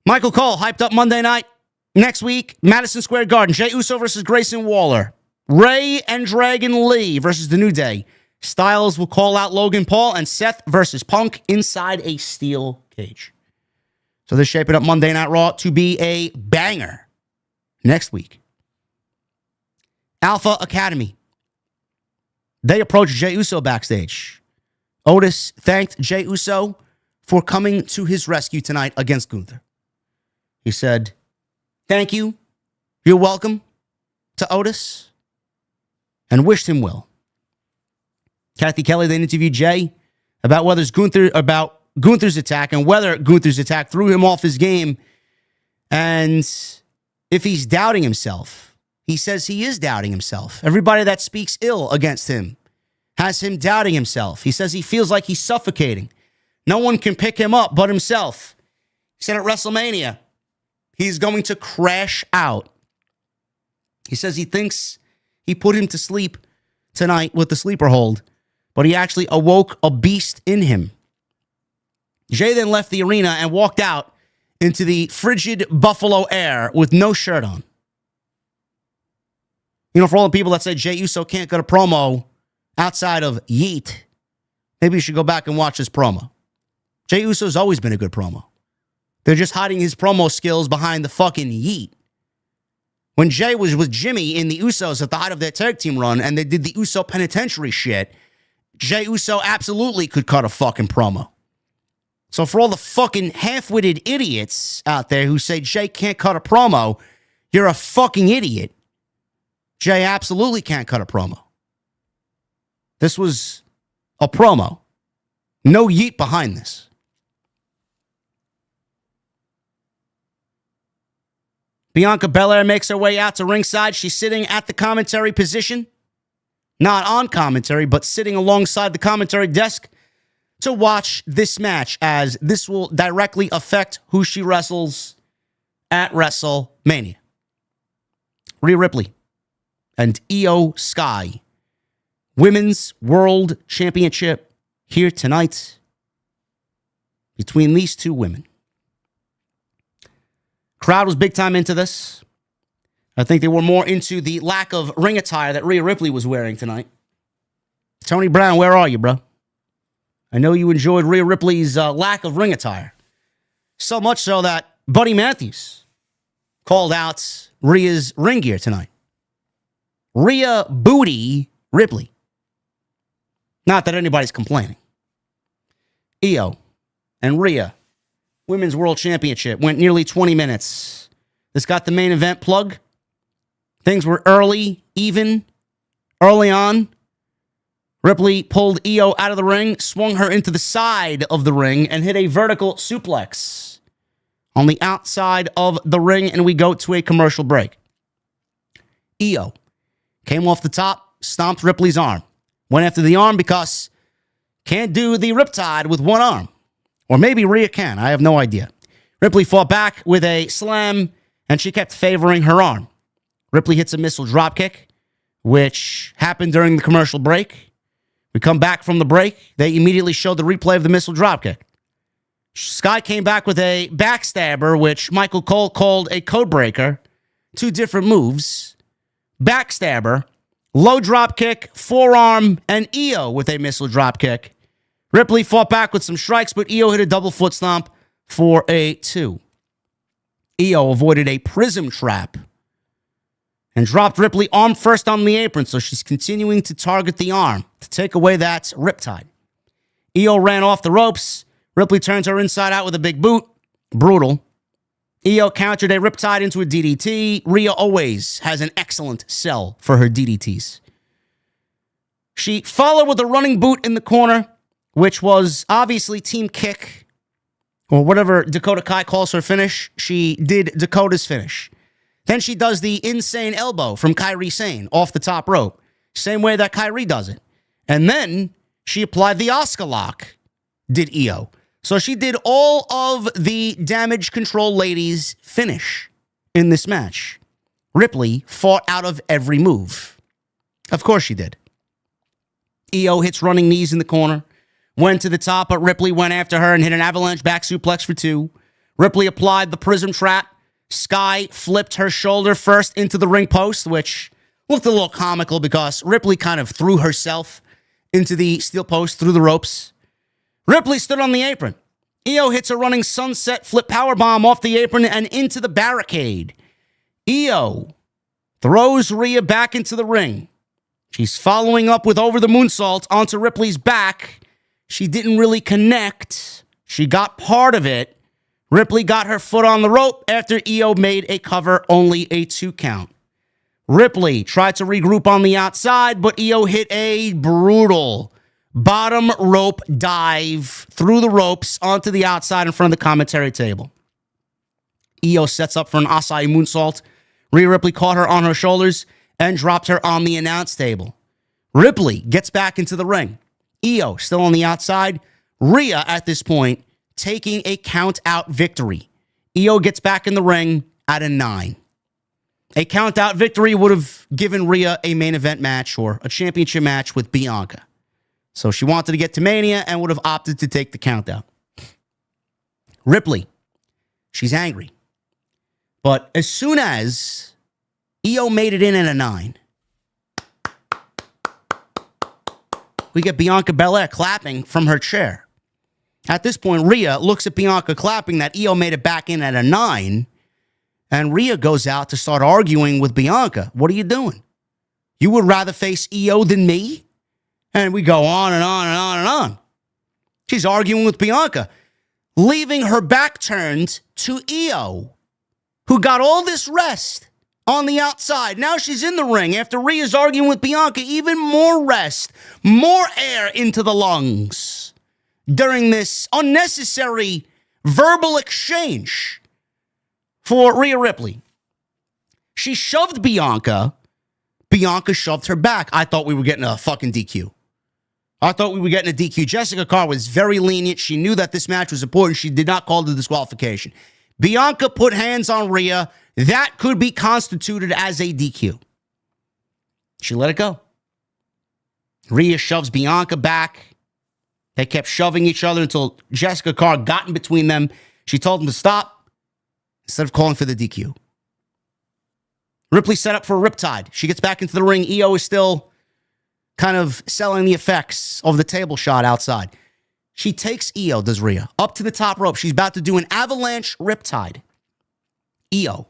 S1: Michael Cole hyped up Monday night. Next week, Madison Square Garden. Jey Uso versus Grayson Waller. Ray and Dragon Lee versus The New Day. Styles will call out Logan Paul, and Seth versus Punk inside a steel cage. So they're shaping up Monday Night Raw to be a banger next week. Alpha Academy They approached Jey Uso backstage. Otis thanked Jey Uso for coming to his rescue tonight against Gunther. He said, "Thank you. You're welcome," to Otis, and wished him well. Kathy Kelly then interviewed Jey about Gunther's attack and whether Gunther's attack threw him off his game and if he's doubting himself. He says he is doubting himself. Everybody that speaks ill against him has him doubting himself. He says he feels like he's suffocating. No one can pick him up but himself. He said at WrestleMania, he's going to crash out. He says he thinks he put him to sleep tonight with the sleeper hold, but he actually awoke a beast in him. Jey then left the arena and walked out into the frigid buffalo air with no shirt on. You know, for all the people that say Jey Uso can't get a promo outside of yeet, maybe you should go back and watch this promo. Jey Uso's always been a good promo. They're just hiding his promo skills behind the fucking yeet. When Jey was with Jimmy in the Usos at the height of their tag team run and they did the Uso penitentiary shit, Jey Uso absolutely could cut a fucking promo. So for all the fucking half-witted idiots out there who say Jey can't cut a promo, you're a fucking idiot. Jey absolutely can't cut a promo. This was a promo. No yeet behind this. Bianca Belair makes her way out to ringside. She's sitting at the commentary position. Not on commentary, but sitting alongside the commentary desk to watch this match, as this will directly affect who she wrestles at WrestleMania. Rhea Ripley and IYO Sky. Women's World Championship here tonight between these two women. Crowd was big time into this. I think they were more into the lack of ring attire that Rhea Ripley was wearing tonight. Tony Brown, where are you, bro? I know you enjoyed Rhea Ripley's lack of ring attire. So much so that Buddy Matthews called out Rhea's ring gear tonight. Rhea Booty Ripley. Not that anybody's complaining. IYO and Rhea, Women's World Championship, went nearly 20 minutes. This got the main event plug. Things were early on. Ripley pulled IYO out of the ring, swung her into the side of the ring, and hit a vertical suplex on the outside of the ring, and we go to a commercial break. IYO came off the top, stomped Ripley's arm. Went after the arm because can't do the riptide with one arm. Or maybe Rhea can. I have no idea. Ripley fought back with a slam, and she kept favoring her arm. Ripley hits a missile dropkick, which happened during the commercial break. We come back from the break. They immediately showed the replay of the missile dropkick. Sky came back with a backstabber, which Michael Cole called a codebreaker. Two different moves. Backstabber, low dropkick, forearm, and IYO with a missile dropkick. Ripley fought back with some strikes, but IYO hit a double foot stomp for a 2. IYO avoided a prism trap and dropped Ripley arm first on the apron, so she's continuing to target the arm to take away that riptide. IYO ran off the ropes. Ripley turns her inside out with a big boot. Brutal. IYO countered a riptide into a DDT. Rhea always has an excellent sell for her DDTs. She followed with a running boot in the corner, which was obviously team kick, or whatever Dakota Kai calls her finish. She did Dakota's finish. Then she does the insane elbow from Kairi Sane off the top rope, same way that Kairi does it. And then she applied the Oscar lock, did IYO. So she did all of the damage control ladies' finish in this match. Ripley fought out of every move. Of course she did. IYO hits running knees in the corner. Went to the top, but Ripley went after her and hit an avalanche back suplex for 2. Ripley applied the prism trap. Sky flipped her shoulder first into the ring post, which looked a little comical because Ripley kind of threw herself into the steel post through the ropes. Ripley stood on the apron. IYO hits a running sunset flip powerbomb off the apron and into the barricade. IYO throws Rhea back into the ring. She's following up with over the moonsault onto Ripley's back. She didn't really connect. She got part of it. Ripley got her foot on the rope after Io made a cover, only a 2 count. Ripley tried to regroup on the outside, but Io hit a brutal bottom rope dive through the ropes onto the outside in front of the commentary table. Io sets up for an Asai moonsault. Rhea Ripley caught her on her shoulders and dropped her on the announce table. Ripley gets back into the ring. Io still on the outside. Rhea at this point taking a count-out victory. Io gets back in the ring at a 9. A count-out victory would have given Rhea a main event match or a championship match with Bianca. So she wanted to get to Mania and would have opted to take the count-out. Ripley, she's angry. But as soon as Io made it in at a 9, we get Bianca Belair clapping from her chair. At this point, Rhea looks at Bianca clapping that Io made it back in at a 9, and Rhea goes out to start arguing with Bianca. What are you doing? You would rather face Io than me? And we go on and on and on and on. She's arguing with Bianca, leaving her back turned to Io, who got all this rest on the outside. Now she's in the ring after Rhea's arguing with Bianca. Even more rest, more air into the lungs during this unnecessary verbal exchange for Rhea Ripley. She shoved Bianca. Bianca shoved her back. I thought we were getting a fucking DQ. I thought we were getting a DQ. Jessica Carr was very lenient. She knew that this match was important. She did not call the disqualification. Bianca put hands on Rhea. That could be constituted as a DQ. She let it go. Rhea shoves Bianca back. They kept shoving each other until Jessica Carr got in between them. She told them to stop instead of calling for the DQ. Ripley set up for a riptide. She gets back into the ring. Io is still kind of selling the effects of the table shot outside. She takes Io, does Rhea, up to the top rope. She's about to do an avalanche riptide. Io,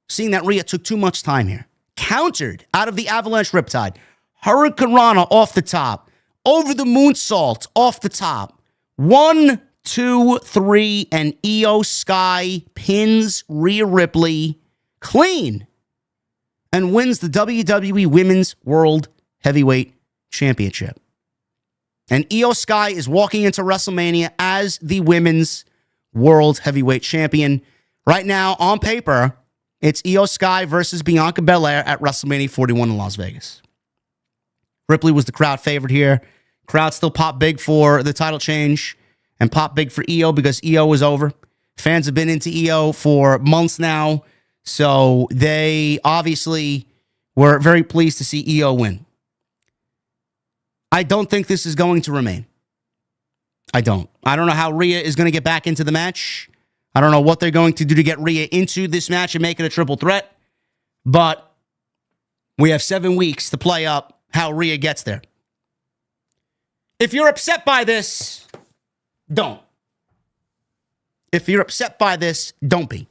S1: seeing that Rhea took too much time here, countered out of the avalanche riptide. Hurricane Rana off the top. Over the moonsault off the top. 1, 2, 3, and Io Sky pins Rhea Ripley clean and wins the WWE Women's World Heavyweight Championship. And Io Sky is walking into WrestleMania as the Women's World Heavyweight Champion. Right now, on paper, it's Io Sky versus Bianca Belair at WrestleMania 41 in Las Vegas. Ripley was the crowd favorite here. Crowd still popped big for the title change and popped big for Io because Io was over. Fans have been into Io for months now, so they obviously were very pleased to see Io win. I don't think this is going to remain. I don't know how Rhea is going to get back into the match. I don't know what they're going to do to get Rhea into this match and make it a triple threat. But we have 7 weeks to play up how Rhea gets there. If you're upset by this, don't. If you're upset by this, don't be.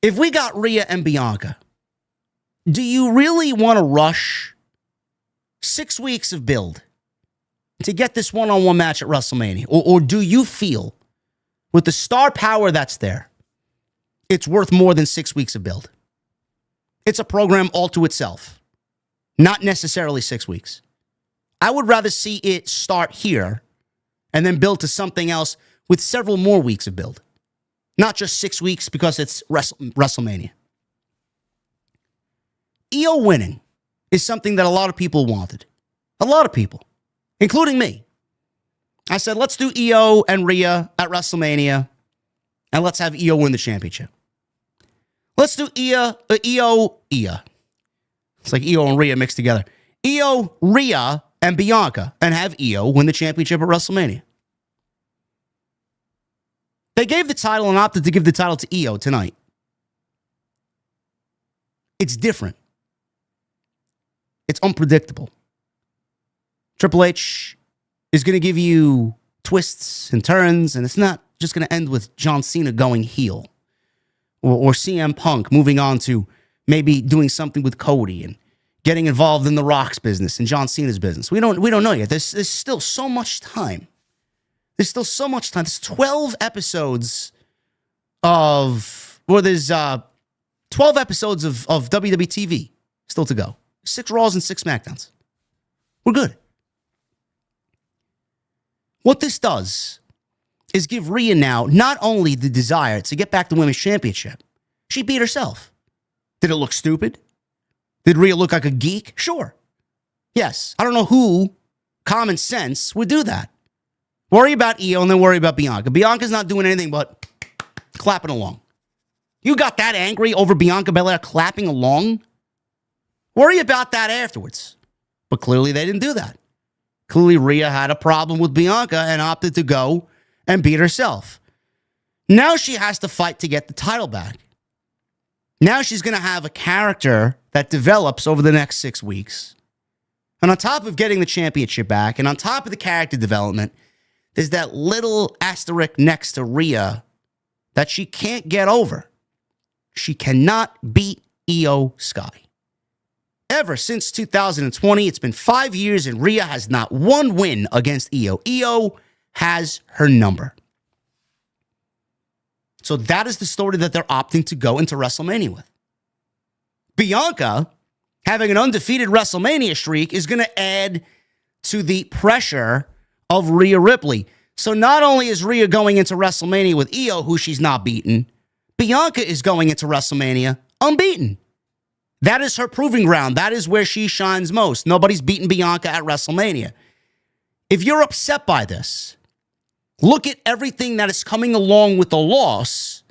S1: If we got Rhea and Bianca, do you really want to rush 6 weeks of build to get this one-on-one match at WrestleMania? Or do you feel, with the star power that's there, it's worth more than 6 weeks of build? It's a program all to itself, not necessarily 6 weeks. I would rather see it start here and then build to something else with several more weeks of build. Not just 6 weeks because it's WrestleMania. Io winning is something that a lot of people wanted. A lot of people, including me. I said, let's do Io and Rhea at WrestleMania, and let's have Io win the championship. Let's do Io. It's like Io and Rhea mixed together. Io, Rhea, and Bianca, and have Io win the championship at WrestleMania. They gave the title and opted to give the title to Io tonight. It's different. It's unpredictable. Triple H is going to give you twists and turns, and it's not just going to end with John Cena going heel or CM Punk moving on to maybe doing something with Cody and getting involved in The Rock's business and John Cena's business. We don't know yet. There's still so much time. There's still so much time. There's 12 episodes of 12 episodes of WWE TV still to go. 6 Raws and 6 SmackDowns. We're good. What this does is give Rhea now not only the desire to get back the Women's Championship. She beat herself. Did it look stupid? Did Rhea look like a geek? Sure. Yes. I don't know who, common sense, would do that. Worry about Io and then worry about Bianca. Bianca's not doing anything but clapping along. You got that angry over Bianca Belair clapping along? Worry about that afterwards. But clearly they didn't do that. Clearly Rhea had a problem with Bianca and opted to go and beat herself. Now she has to fight to get the title back. Now she's going to have a character that develops over the next 6 weeks. And on top of getting the championship back, and on top of the character development, there's that little asterisk next to Rhea that she can't get over. She cannot beat Io Sky. Ever since 2020, it's been 5 years and Rhea has not one win against Io. Io has her number. So that is the story that they're opting to go into WrestleMania with. Bianca, having an undefeated WrestleMania streak, is going to add to the pressure of Rhea Ripley. So not only is Rhea going into WrestleMania with Io, who she's not beaten, Bianca is going into WrestleMania unbeaten. That is her proving ground. That is where she shines most. Nobody's beaten Bianca at WrestleMania. If you're upset by this, look at everything that is coming along with the loss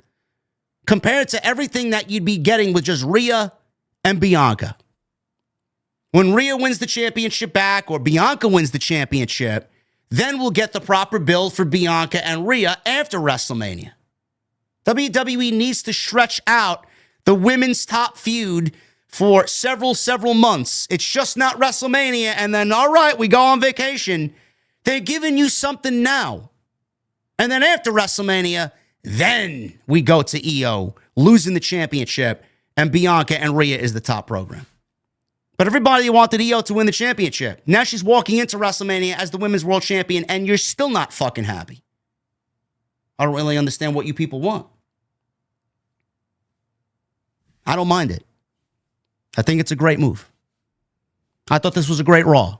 S1: compared to everything that you'd be getting with just Rhea and Bianca. When Rhea wins the championship back or Bianca wins the championship, then we'll get the proper build for Bianca and Rhea after WrestleMania. WWE needs to stretch out the women's top feud for several months. It's just not WrestleMania and then, all right, we go on vacation. They're giving you something now. And then after WrestleMania, then we go to Io, losing the championship, and Bianca and Rhea is the top program. But everybody wanted Io to win the championship. Now she's walking into WrestleMania as the women's world champion, and you're still not fucking happy. I don't really understand what you people want. I don't mind it. I think it's a great move. I thought this was a great Raw.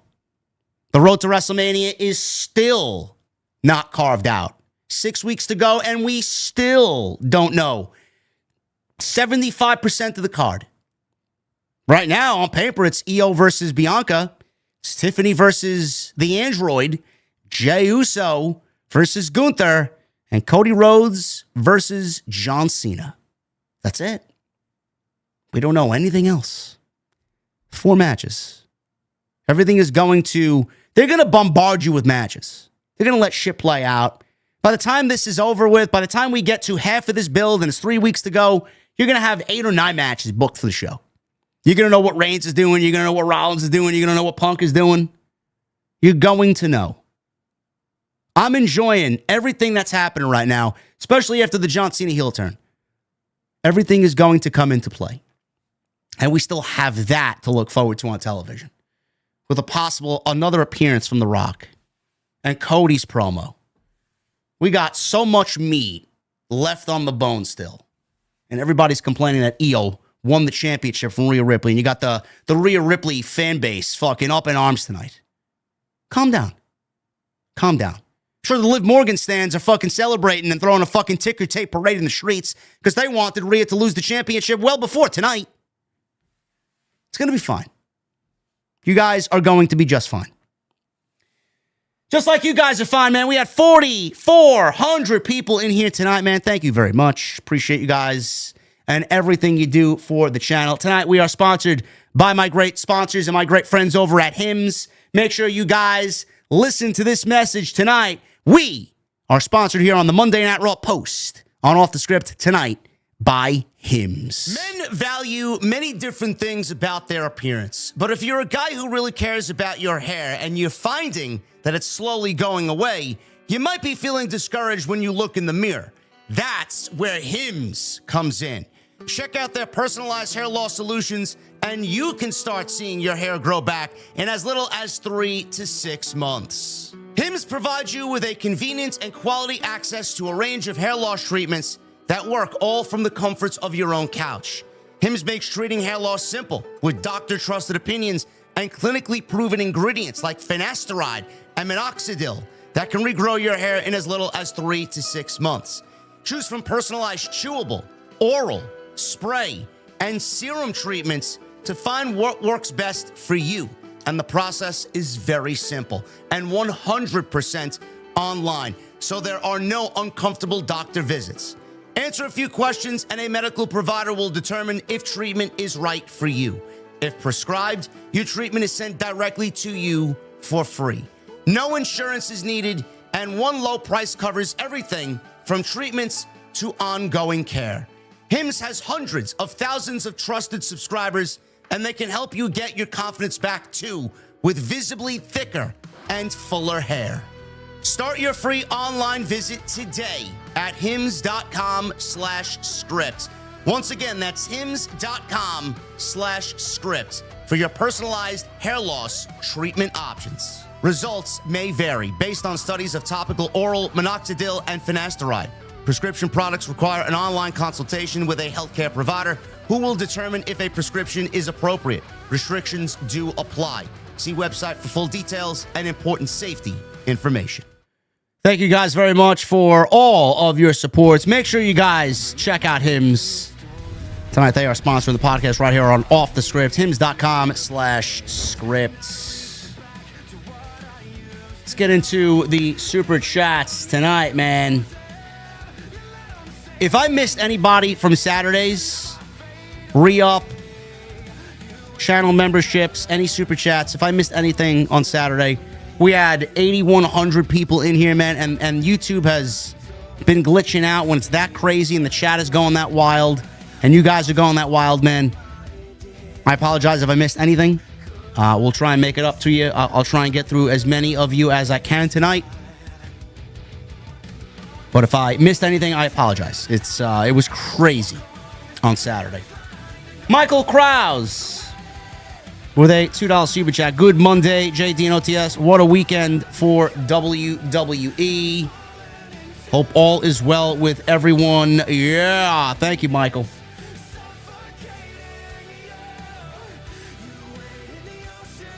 S1: The road to WrestleMania is still not carved out. 6 weeks to go, and we still don't know 75% of the card. Right now, on paper, it's Io versus Bianca, it's Tiffany versus the Android, Jey Uso versus Gunther, and Cody Rhodes versus John Cena. That's it. We don't know anything else. 4 matches. Everything is going to... They're going to bombard you with matches. They're going to let shit play out. By the time this is over with, by the time we get to half of this build and it's 3 weeks to go, you're going to have 8 or 9 matches booked for the show. You're going to know what Reigns is doing. You're going to know what Rollins is doing. You're going to know what Punk is doing. You're going to know. I'm enjoying everything that's happening right now, especially after the John Cena heel turn. Everything is going to come into play. And we still have that to look forward to on television. With a possible another appearance from The Rock and Cody's promo. We got so much meat left on the bone still. And everybody's complaining that Io won the championship from Rhea Ripley. And you got the Rhea Ripley fan base fucking up in arms tonight. Calm down. Calm down. Sure, the Liv Morgan stands are fucking celebrating and throwing a fucking ticker tape parade in the streets because they wanted Rhea to lose the championship well before tonight. It's going to be fine. You guys are going to be just fine. Just like you guys are fine, man. We had 4,400 people in here tonight, man. Thank you very much. Appreciate you guys and everything you do for the channel. Tonight, we are sponsored by my great sponsors and my great friends over at Hims. Make sure you guys listen to this message tonight. We are sponsored here on the Monday Night Raw Post on Off the Script tonight by Hims. Men value many different things about their appearance, but if you're a guy who really cares about your hair and you're finding that it's slowly going away, you might be feeling discouraged when you look in the mirror. That's where Hims comes in. Check out their personalized hair loss solutions, and you can start seeing your hair grow back in as little as 3 to 6 months. Hims provides you with a convenient and quality access to a range of hair loss treatments that work all from the comforts of your own couch. Hims makes treating hair loss simple with doctor-trusted opinions and clinically proven ingredients like finasteride and minoxidil that can regrow your hair in as little as 3 to 6 months. Choose from personalized chewable, oral, spray, and serum treatments to find what works best for you. And the process is very simple and 100% online, so there are no uncomfortable doctor visits. Answer a few questions and a medical provider will determine if treatment is right for you. If prescribed, your treatment is sent directly to you for free. No insurance is needed, and one low price covers everything from treatments to ongoing care. Hims has hundreds of thousands of trusted subscribers, and they can help you get your confidence back too with visibly thicker and fuller hair. Start your free online visit today at hims.com/script. Once again, that's hims.com/script for your personalized hair loss treatment options. Results may vary based on studies of topical oral, minoxidil, and finasteride. Prescription products require an online consultation with a healthcare provider who will determine if a prescription is appropriate. Restrictions do apply. See website for full details and important safety information. Thank you guys very much for all of your supports. Make sure you guys check out Hims. Tonight they are sponsoring the podcast right here on Off the Script. Hims.com/script. Let's get into the super chats tonight, man. If I missed anybody from Saturdays, re-up, channel memberships, any super chats, if I missed anything on Saturday, we had 8,100 people in here, man, and YouTube has been glitching out when it's that crazy and the chat is going that wild, and you guys are going that wild, man. I apologize if I missed anything. We'll try and make it up to you. I'll try and get through as many of you as I can tonight. But if I missed anything, I apologize. It was crazy on Saturday. Michael Krause with a $2 super chat. Good Monday, JD and OTS. What a weekend for WWE. Hope all is well with everyone. Yeah, thank you, Michael.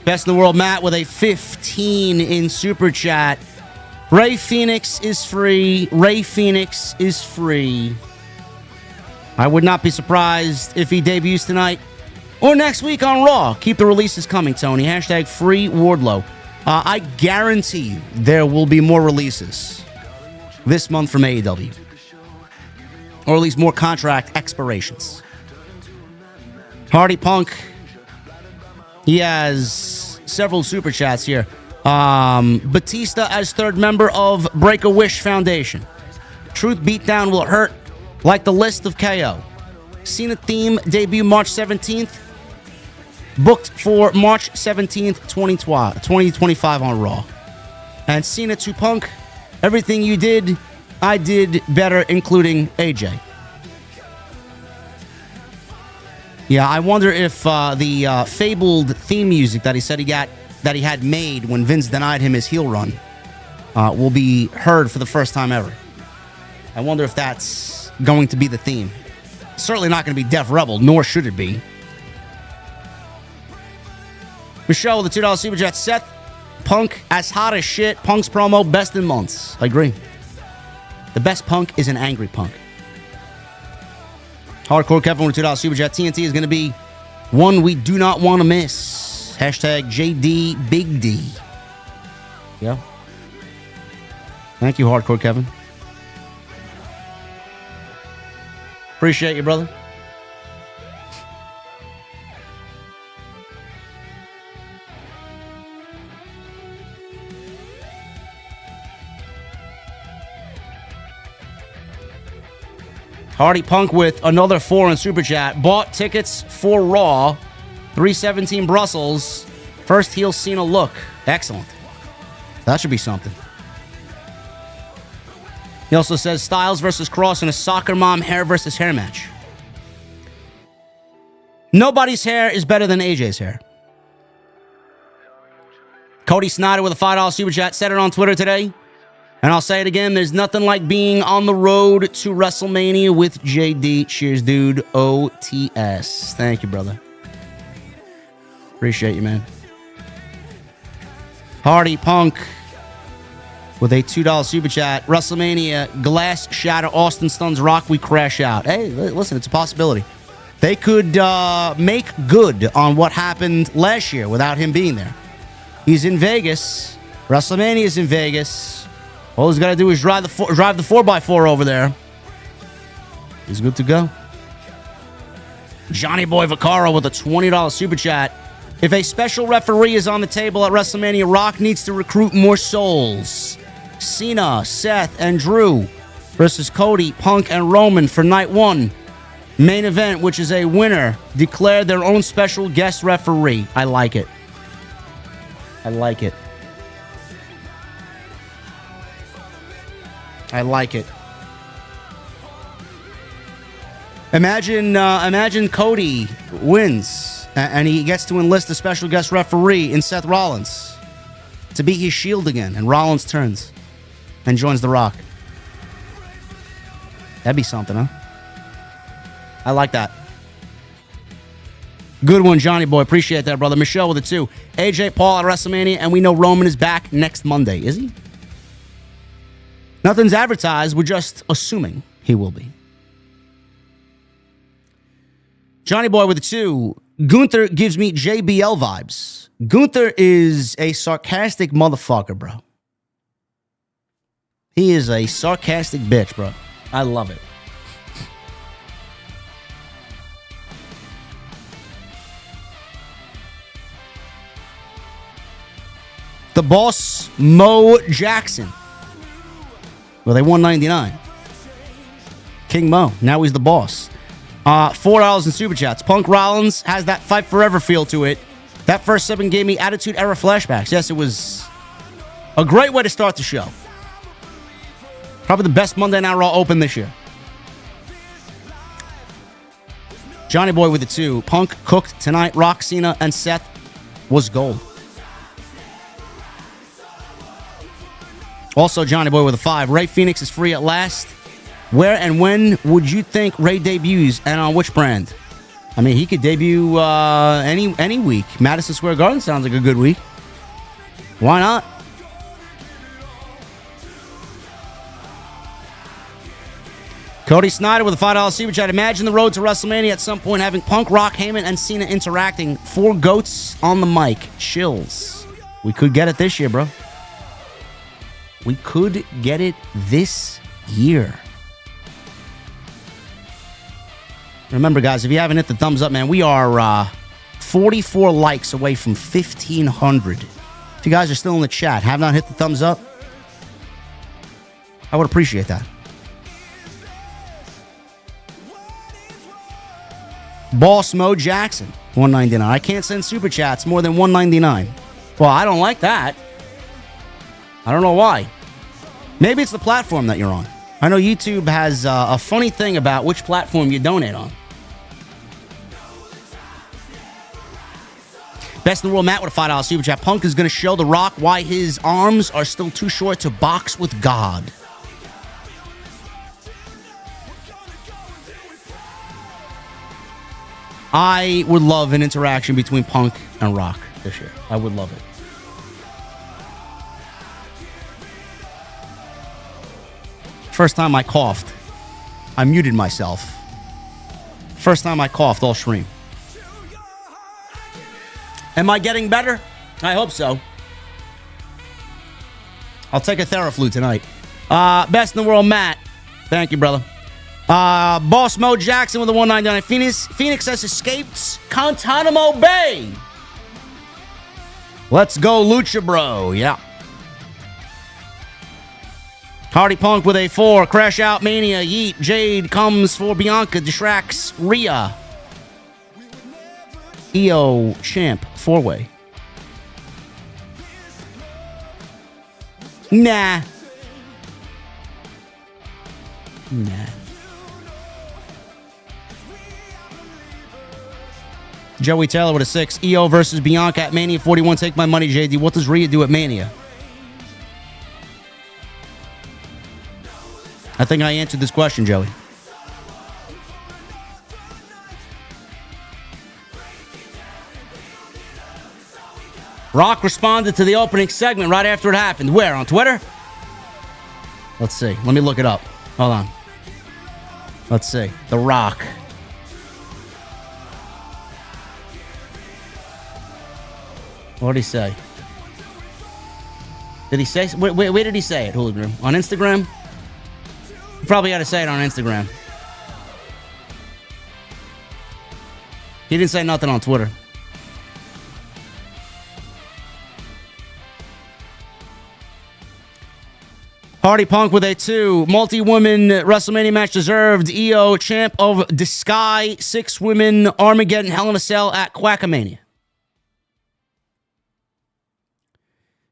S1: Best in the world, Matt, with a 15 in super chat. Ray Phoenix is free. Ray Phoenix is free. I would not be surprised if he debuts tonight or next week on Raw. Keep the releases coming, Tony. Hashtag free Wardlow. I guarantee you there will be more releases this month from AEW. Or at least more contract expirations. Hardy Punk. He has several super chats here. Batista as third member of Break-A-Wish Foundation. Truth Beatdown will hurt like the list of KO. Cena theme debut March 17th. Booked for March 17th, 2025 on Raw. And Cena to Punk. Everything you did, I did better, including AJ. Yeah, I wonder if the fabled theme music that he said he had made when Vince denied him his heel run will be heard for the first time ever. I wonder if that's going to be the theme. Certainly not going to be Def Rebel, nor should it be. Michelle with the $2 super chat. Seth Punk as hot as shit. Punk's promo best in months. I agree. The best Punk is an angry Punk. Hardcore Kevin with a $2 super chat. TNT is going to be one we do not want to miss. Hashtag JD Big D. Yeah. Thank you, Hardcore Kevin. Appreciate you, brother. Hardy Punk with another 4 in Super Chat. Bought tickets for Raw. 317 Brussels. First heel Cena look. Excellent. That should be something. He also says Styles versus Cross in a soccer mom hair versus hair match. Nobody's hair is better than AJ's hair. Cody Snyder with a $5 super chat said it on Twitter today. And I'll say it again. There's nothing like being on the road to WrestleMania with JD. Cheers, dude. OTS. Thank you, brother. Appreciate you, man. Hardy Punk with a $2 super chat. WrestleMania, glass shatter, Austin stuns Rock, we crash out. Hey, listen, it's a possibility. They could make good on what happened last year without him being there. He's in Vegas. WrestleMania is in Vegas. All he's got to do is drive the 4x4 over there. He's good to go. Johnny Boy Vaccaro with a $20 super chat. If a special referee is on the table at WrestleMania, Rock needs to recruit more souls. Cena, Seth, and Drew versus Cody, Punk, and Roman for night 1. Main event, which is a winner, declare their own special guest referee. I like it. I like it. I like it. Imagine Cody wins and he gets to enlist a special guest referee in Seth Rollins to beat his Shield again, and Rollins turns and joins The Rock. That'd be something, huh? I like that. Good one, Johnny Boy. Appreciate that, brother. Michelle with a 2. AJ Paul at WrestleMania, and we know Roman is back next Monday. Is he? Nothing's advertised. We're just assuming he will be. Johnny Boy with a 2. Gunther gives me JBL vibes. Gunther is a sarcastic motherfucker, bro. He is a sarcastic bitch, bro. I love it. The boss, Mo Jackson. Well, they won 99. King Mo. Now he's the boss. $4 in super chats. Punk Rollins has that Fight Forever feel to it. That first segment gave me Attitude Era flashbacks. Yes, it was a great way to start the show. Probably the best Monday Night Raw open this year. Johnny Boy with a 2. Punk cooked tonight. Rock, Cena, and Seth was gold. Also, Johnny Boy with a 5. Rey Fenix is free at last. Where and when would you think Rey debuts, and on which brand? I mean, he could debut any week. Madison Square Garden sounds like a good week. Why not? Cody Snyder with a $5 super chat. Imagine the road to WrestleMania at some point having Punk, Rock, Heyman, and Cena interacting. 4 goats on the mic. Chills. We could get it this year, bro. We could get it this year. Remember, guys, if you haven't hit the thumbs up, man, we are 44 likes away from 1,500. If you guys are still in the chat, have not hit the thumbs up, I would appreciate that. Boss Mo Jackson, $1.99. I can't send super chats more than $1.99. Well, I don't like that. I don't know why. Maybe it's the platform that you're on. I know YouTube has a funny thing about which platform you donate on. Best in the world, Matt with a $5 super chat. Punk is going to show The Rock why his arms are still too short to box with God. I would love an interaction between Punk and Rock this year. I would love it. First time I coughed, I muted myself. First time I coughed all stream. Am I getting better? I hope so. I'll take a Theraflu tonight. Best in the world, Matt. Thank you, brother. Boss Mo Jackson with the $1.99. Phoenix has escaped Guantanamo Bay. Let's go, Lucha, bro. Yeah. Hardy Punk with a 4. Crash Out Mania. Yeet. Jade comes for Bianca. Distracts RHEA. EO Champ 4-way. Nah. Joey Taylor with a 6. EO versus Bianca at Mania 41. Take my money, JD. What does Rhea do at Mania? I think I answered this question, Joey. Rock responded to the opening segment right after it happened. Where? On Twitter? Let's see. Let me look it up. Hold on. Let's see. The Rock. What did he say? Did he say... Where did he say it, Hooligan? On Instagram? You probably got to say it on Instagram. He didn't say nothing on Twitter. Hardy Punk with a 2. Multi-women WrestleMania match deserved. EO champ of the Sky. 6 women Armageddon Hell in a Cell at Quackamania.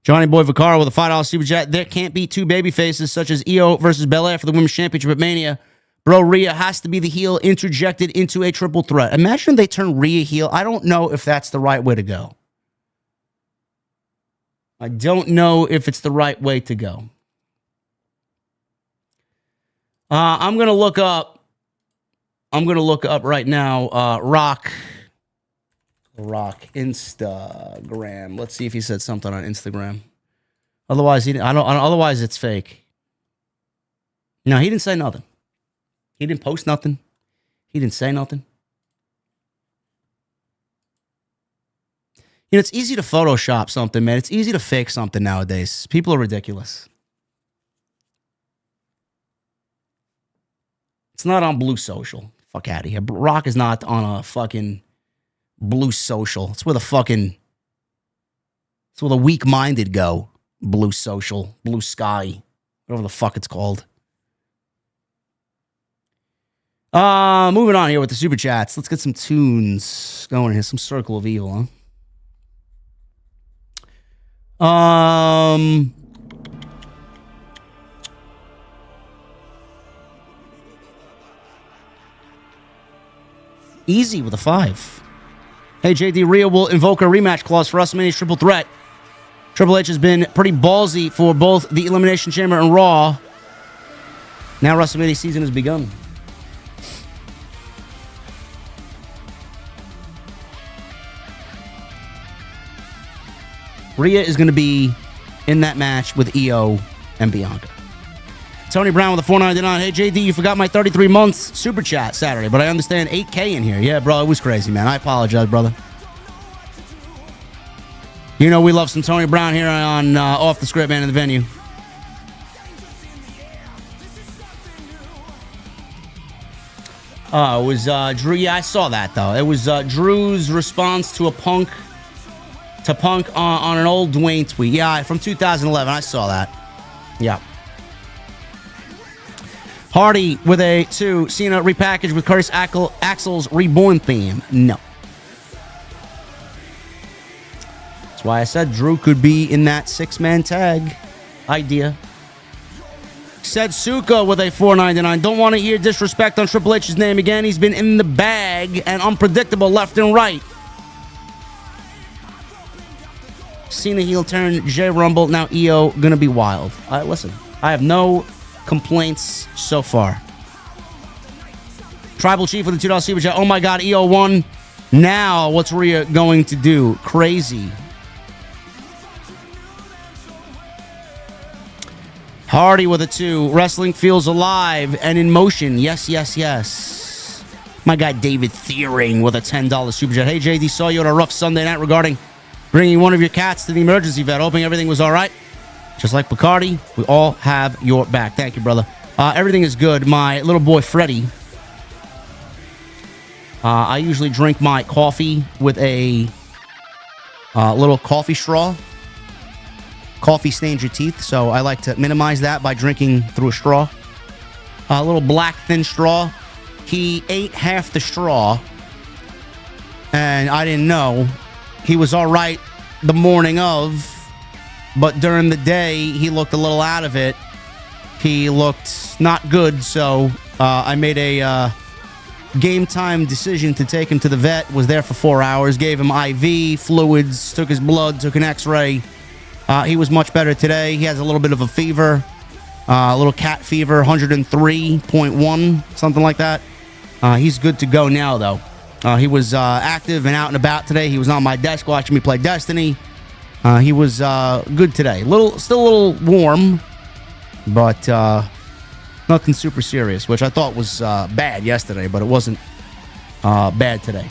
S1: Johnny Boy Vaccaro with a $5 super chat. There can't be 2 baby faces such as EO versus Belair for the Women's Championship at Mania. Bro, Rhea has to be the heel interjected into a triple threat. Imagine they turn Rhea heel. I don't know if that's the right way to go. I don't know if it's the right way to go. I'm going to look up right now, Rock Instagram. Let's see if he said something on Instagram. Otherwise, otherwise it's fake. No, he didn't say nothing. He didn't post nothing. He didn't say nothing. You know, it's easy to Photoshop something, man. It's easy to fake something nowadays. People are ridiculous. It's not on Blue Social. Fuck out of here. Rock is not on a fucking Blue Social. It's where the weak-minded go. Blue Social, Blue Sky, whatever the fuck it's called. Moving on here with the super chats. Let's get some tunes going here. Some Circle of Evil, huh? Easy with a 5. Hey, JD, Rhea will invoke a rematch clause for WrestleMania's Triple Threat. Triple H has been pretty ballsy for both the Elimination Chamber and Raw. Now WrestleMania season has begun. Rhea is going to be in that match with EO and Bianca. Tony Brown with a $4.99. Hey, JD, you forgot my 33 months super chat Saturday, but I understand 8K in here. Yeah, bro, it was crazy, man. I apologize, brother. You know we love some Tony Brown here on Off the Script, man, in the venue. It was Drew. Yeah, I saw that, though. It was Drew's response to Punk on an old Dwayne tweet. Yeah, from 2011. I saw that. Yeah. Hardy with a 2. Cena repackaged with Curtis Axel's Reborn theme. No. That's why I said Drew could be in that 6-man tag idea. Said Suka with a $4.99. Don't want to hear disrespect on Triple H's name again. He's been in the bag and unpredictable left and right. Cena heel turn, J Rumble. Now EO gonna be wild. Listen, I have no complaints so far. Tribal Chief with a $2 super chat. Oh my God, EO won. Now what's Rhea going to do? Crazy. Hardy with a 2. Wrestling feels alive and in motion. Yes, yes, yes. My guy David Thiering with a $10 super chat. Hey JD, saw you on a rough Sunday night regarding bringing one of your cats to the emergency vet. Hoping everything was all right. Just like Bacardi, we all have your back. Thank you, brother. Everything is good. My little boy, Freddie. I usually drink my coffee with a little coffee straw. Coffee stains your teeth, so I like to minimize that by drinking through a straw. A little black, thin straw. He ate half the straw, and I didn't know. He was all right the morning of. But during the day, he looked a little out of it. He looked not good, so I made a game time decision to take him to the vet. Was there for 4 hours. Gave him IV fluids. Took his blood. Took an X-ray. He was much better today. He has a little bit of a fever. A little cat fever, 103.1, something like that. He's good to go now, though. He was active and out and about today. He was on my desk watching me play Destiny. He was good today. Still a little warm, but nothing super serious, which I thought was bad yesterday, but it wasn't bad today.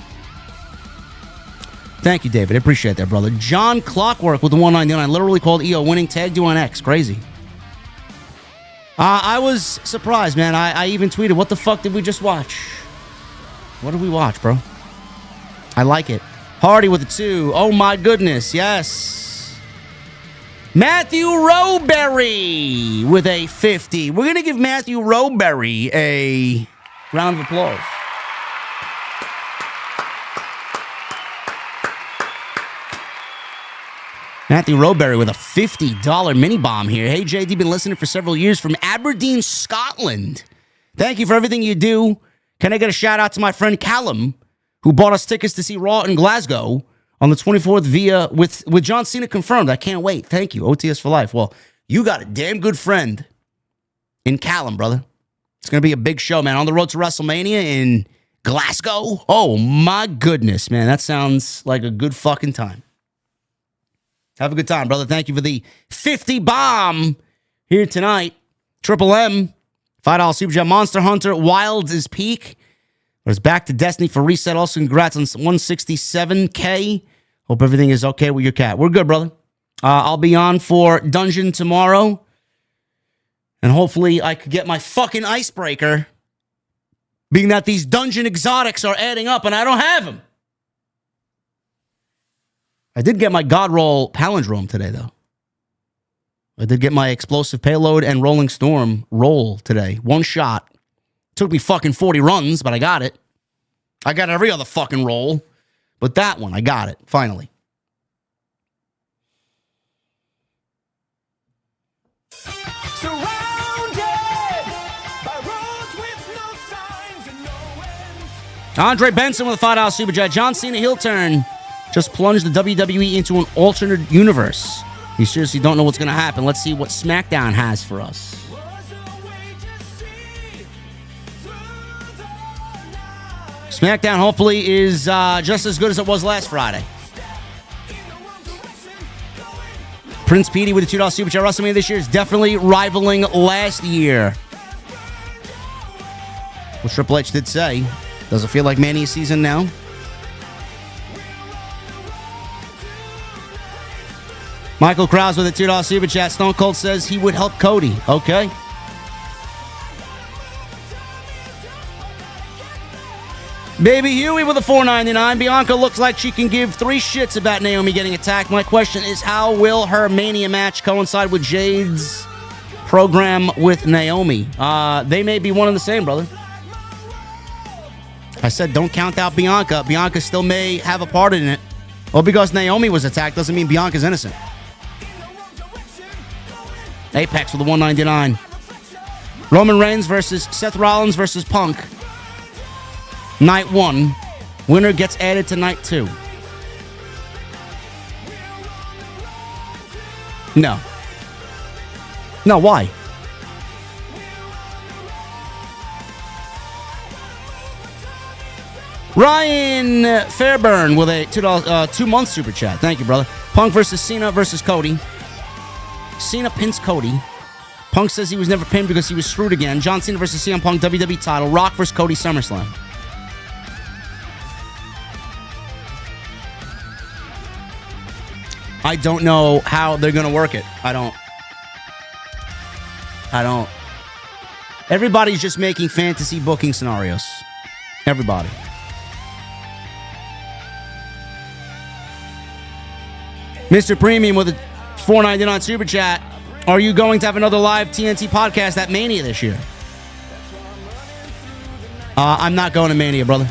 S1: Thank you, David. I appreciate that, brother. John Clockwork with the 199, literally called EO winning. Tagged you on X. Crazy. I was surprised, man. I even tweeted, what the fuck did we just watch? What did we watch, bro? I like it. Hardy with a 2. Oh, my goodness. Yes. Matthew Rowberry with a 50. We're going to give Matthew Rowberry a round of applause. Matthew Rowberry with a $50 mini bomb here. Hey, JD, been listening for several years from Aberdeen, Scotland. Thank you for everything you do. Can I get a shout out to my friend Callum, who bought us tickets to see Raw in Glasgow on the 24th with John Cena confirmed. I can't wait. Thank you. OTS for life. Well, you got a damn good friend in Callum, brother. It's going to be a big show, man. On the road to WrestleMania in Glasgow. Oh, my goodness, man. That sounds like a good fucking time. Have a good time, brother. Thank you for the 50 bomb here tonight. Triple M, $5 Super Chat. Monster Hunter, Wilds is Peak. It's back to Destiny for reset. Also, congrats on 167K. Hope everything is okay with your cat. We're good, brother. I'll be on for Dungeon tomorrow. And hopefully I could get my fucking icebreaker, being that these Dungeon exotics are adding up and I don't have them. I did get my God Roll palindrome today, though. I did get my Explosive Payload and Rolling Storm roll today. One shot. Took me fucking 40 runs, but I got it. I got every other fucking roll. But that one, I got it, finally. Andre Benson with a $5 Super Chat. John Cena heel turn just plunged the WWE into an alternate universe. You seriously don't know what's going to happen. Let's see what SmackDown has for us. SmackDown hopefully is just as good as it was last Friday. Prince Petey with a $2 Super Chat. WrestleMania this year is definitely rivaling last year. What Triple H did say. Does it feel like Mania season now? Michael Krause with a $2 Super Chat. Stone Cold says he would help Cody. Okay. Baby Huey with a $4.99. Bianca looks like she can give 3 shits about Naomi getting attacked. My question is, how will her Mania match coincide with Jade's program with Naomi? They may be one and the same, brother. I said don't count out Bianca. Bianca still may have a part in it. Well, because Naomi was attacked doesn't mean Bianca's innocent. Apex with a $1.99. Roman Reigns versus Seth Rollins versus Punk. Night 1. Winner gets added to night 2. No. No, why? Ryan Fairburn with a $2-month Super Chat. Thank you, brother. Punk versus Cena versus Cody. Cena pins Cody. Punk says he was never pinned because he was screwed again. John Cena versus CM Punk WWE title. Rock versus Cody SummerSlam. I don't know how they're going to work it. I don't. Everybody's just making fantasy booking scenarios. Everybody. Mr. Premium with a $4.99 Super Chat. Are you going to have another live TNT podcast at Mania this year? I'm not going to Mania, brother.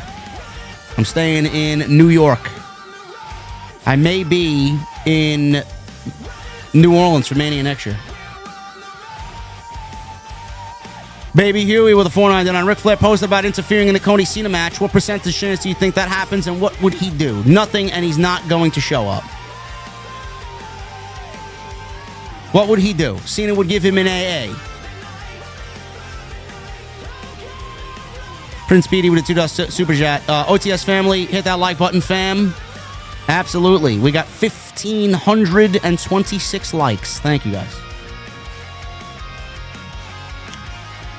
S1: I'm staying in New York. I may be in New Orleans for Mania next year. Baby Huey with a 499. Ric Flair posted about interfering in the Cody Cena match. What percentage chance do you think that happens, and what would he do? Nothing, and he's not going to show up. What would he do? Cena would give him an AA. Prince Speedy with a $2 super chat. OTS family, hit that like button, fam. Absolutely. We got 1,526 likes. Thank you, guys.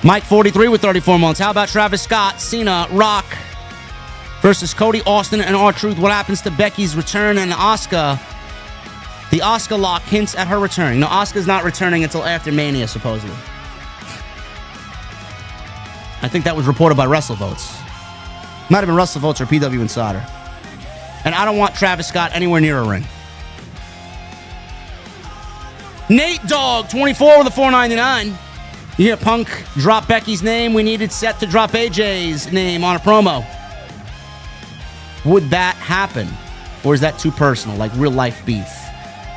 S1: Mike 43 with 34 months. How about Travis Scott, Cena, Rock versus Cody, Austin, and R-Truth? What happens to Becky's return and Asuka? The Asuka lock hints at her returning. No, Asuka's not returning until after Mania, supposedly. I think that was reported by WrestleVotes. Might have been WrestleVotes or PW Insider. And I don't want Travis Scott anywhere near a ring. Nate Dogg, 24 with a 499. You hear Punk drop Becky's name. We needed Seth to drop AJ's name on a promo. Would that happen? Or is that too personal, like real life beef?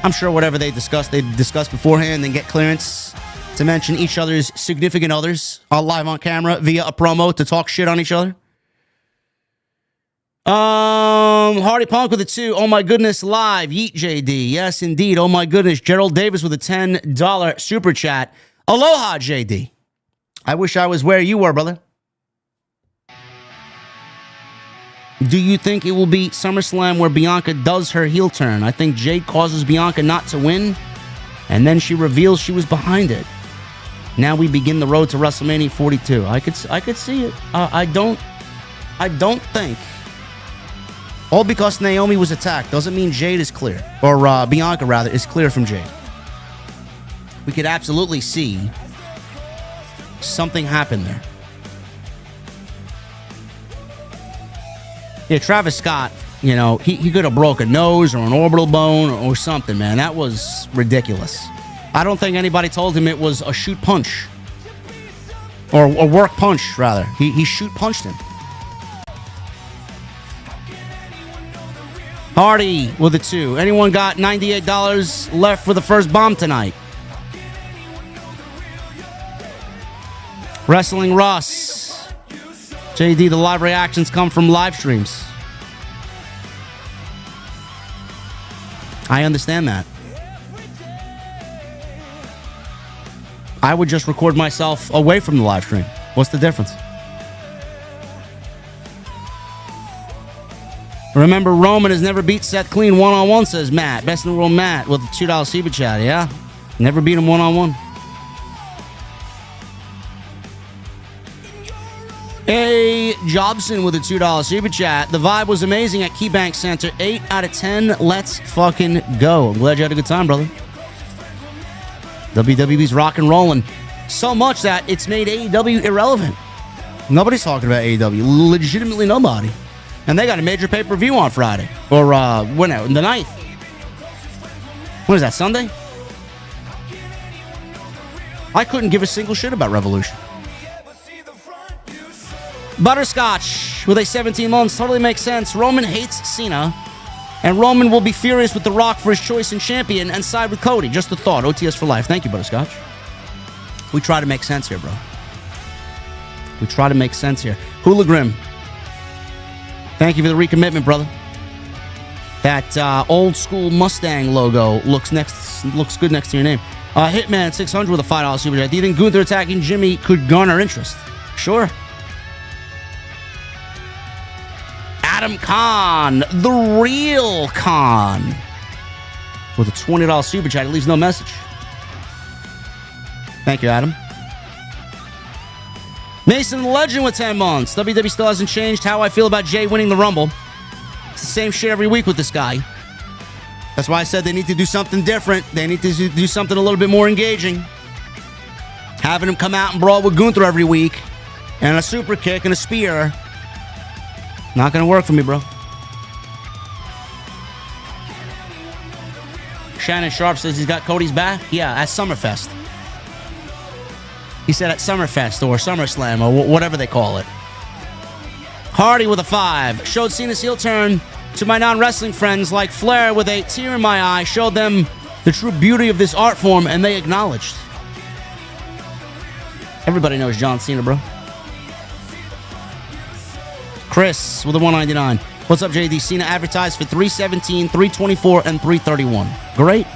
S1: I'm sure whatever they discuss beforehand, then get clearance to mention each other's significant others live on camera via a promo to talk shit on each other. Hardy Punk with a 2. Oh my goodness, live. Yeet JD. Yes, indeed. Oh my goodness. Gerald Davis with a $10 super chat. Aloha, JD. I wish I was where you were, brother. Do you think it will be SummerSlam where Bianca does her heel turn? I think Jade causes Bianca not to win, and then she reveals she was behind it. Now we begin the road to WrestleMania 42. I could see it. I don't think. All because Naomi was attacked doesn't mean Jade is clear, or Bianca rather is clear from Jade. We could absolutely see something happen there. Yeah, Travis Scott, you know, he could have broke a nose or an orbital bone or something, man. That was ridiculous. I don't think anybody told him it was a shoot punch. Or a work punch, rather. He shoot punched him. Hardy with a 2. Anyone got $98 left for the first bomb tonight? Wrestling Ross. JD, the live reactions come from live streams. I understand that. I would just record myself away from the live stream. What's the difference? Remember, Roman has never beat Seth clean one-on-one, says Matt. Best in the world, Matt, with the $2 super chat. Yeah, never beat him one-on-one. A Jobson with a $2 super chat. The vibe was amazing at KeyBank Center. 8 out of 10. Let's fucking go. I'm glad you had a good time, brother. WWE's rock and rolling so much that it's made AEW irrelevant. Nobody's talking about AEW. Legitimately nobody. And they got a major pay-per-view on Friday. Or, when? The 9th. What is that, Sunday? I couldn't give a single shit about Revolution. Butterscotch with a 17 months. Totally makes sense. Roman hates Cena. And Roman will be furious with The Rock for his choice in champion and side with Cody. Just a thought. OTS for life. Thank you, Butterscotch. We try to make sense here, bro. We try to make sense here. Hula Grim. Thank you for the recommitment, brother. That old school Mustang logo looks good next to your name. Hitman 600 with a $5 super chat. Do you think Gunther attacking Jimmy could garner interest? Sure. Adam Khan, the real Khan, with a $20 super chat. It leaves no message. Thank you, Adam. Mason the Legend with 10 months. WWE still hasn't changed how I feel about Jay winning the Rumble. It's the same shit every week with this guy. That's why I said they need to do something different. They need to do something a little bit more engaging. Having him come out and brawl with Gunther every week and a super kick and a spear. Not going to work for me, bro. Shannon Sharp says he's got Cody's back. Yeah, at Summerfest. He said at Summerfest or SummerSlam or whatever they call it. Hardy with a 5. Showed Cena's heel turn to my non-wrestling friends like Flair with a tear in my eye. Showed them the true beauty of this art form and they acknowledged. Everybody knows John Cena, bro. Chris with a 199. What's up, JD? Cena advertised for 317, 324, and 331. Great.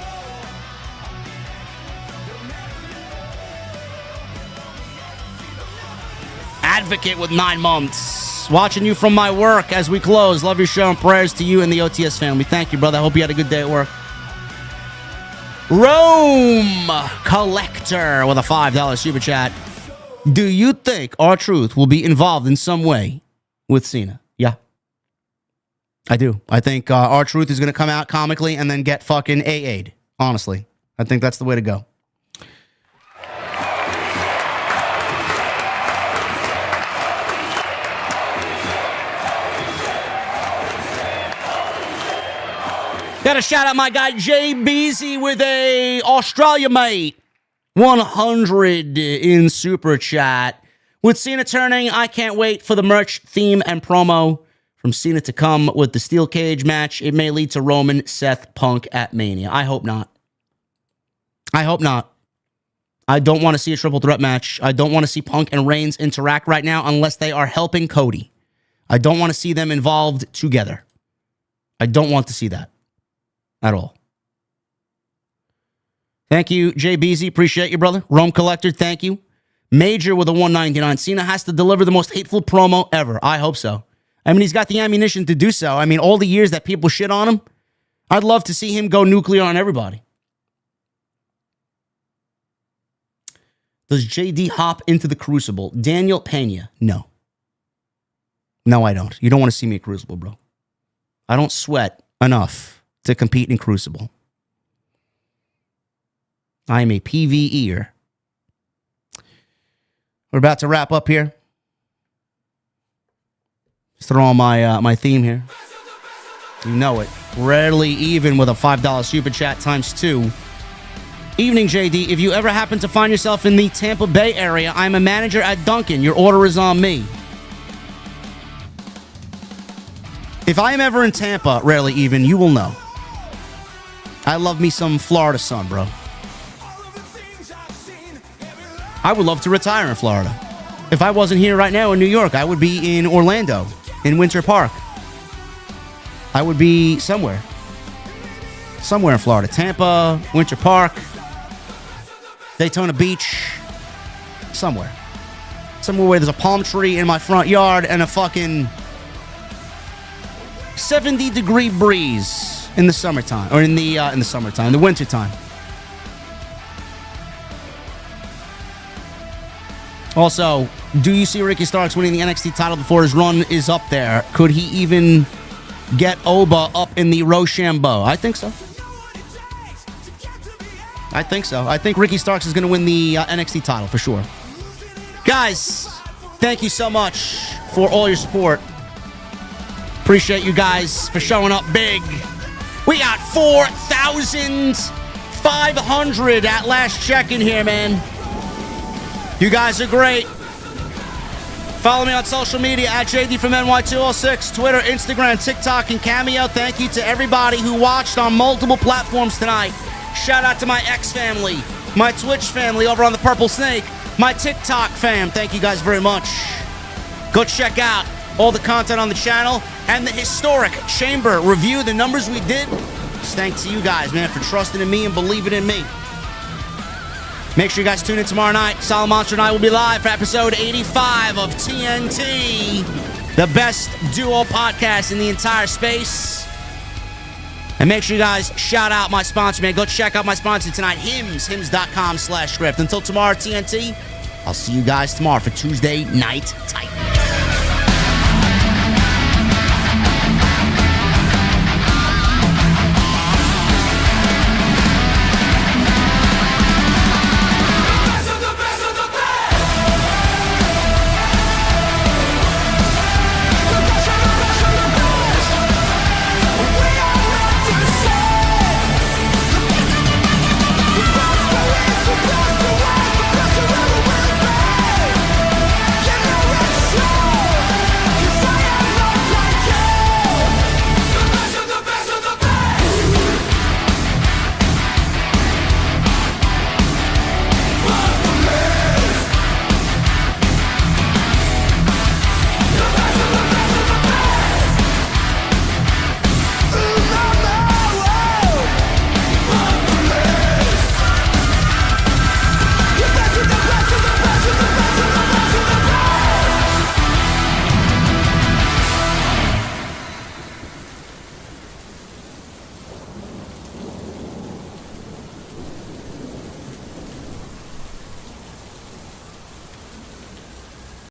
S1: Advocate with 9 months. Watching you from my work as we close. Love your show and prayers to you and the OTS family. Thank you, brother. I hope you had a good day at work. Rome Collector with a $5 super chat. Do you think R-Truth will be involved in some way with Cena? Yeah. I do. I think R-Truth is going to come out comically and then get fucking AA'd. Honestly. I think that's the way to go. Got to shout out my guy Jay Beasy with a Australia mate. 100 in super chat. With Cena turning, I can't wait for the merch, theme, and promo from Cena to come with the steel cage match. It may lead to Roman, Seth, Punk at Mania. I hope not. I hope not. I don't want to see a triple threat match. I don't want to see Punk and Reigns interact right now unless they are helping Cody. I don't want to see them involved together. I don't want to see that at all. Thank you, Jay Beasy. Appreciate you, brother. Rome Collector, thank you. Major with a 199. Cena has to deliver the most hateful promo ever. I hope so. I mean, he's got the ammunition to do so. I mean, all the years that people shit on him, I'd love to see him go nuclear on everybody. Does JD hop into the Crucible? Daniel Pena, no. No, I don't. You don't want to see me at Crucible, bro. I don't sweat enough to compete in Crucible. I am a PvEer. We're about to wrap up here. Just throw on my theme here. You know it. Rarely even with a $5 super chat times 2. Evening, JD. If you ever happen to find yourself in the Tampa Bay area, I'm a manager at Dunkin'. Your order is on me. If I am ever in Tampa, rarely even, you will know. I love me some Florida sun, bro. I would love to retire in Florida. If I wasn't here right now in New York, I would be in Orlando, in Winter Park. I would be somewhere. Somewhere in Florida. Tampa, Winter Park, Daytona Beach. Somewhere. Somewhere where there's a palm tree in my front yard and a fucking 70-degree breeze in the summertime. Or in the summertime, in the wintertime. Also, do you see Ricky Starks winning the NXT title before his run is up there? Could he even get Oba up in the Rochambeau? I think so. I think so. I think Ricky Starks is going to win the NXT title for sure. Guys, thank you so much for all your support. Appreciate you guys for showing up big. We got 4,500 at last check-in here, man. You guys are great. Follow me on social media at JDfromNY206, Twitter, Instagram, TikTok, and Cameo. Thank you to everybody who watched on multiple platforms tonight. Shout out to my X family, my Twitch family over on the Purple Snake, my TikTok fam. Thank you guys very much. Go check out all the content on the channel and the historic Chamber review, the numbers we did. Just thanks to you guys, man, for trusting in me and believing in me. Make sure you guys tune in tomorrow night. Solid Monster and I will be live for episode 85 of TNT, the best duo podcast in the entire space. And make sure you guys shout out my sponsor, man. Go check out my sponsor tonight, hims.com/script. Until tomorrow, TNT, I'll see you guys tomorrow for Tuesday Night Titan.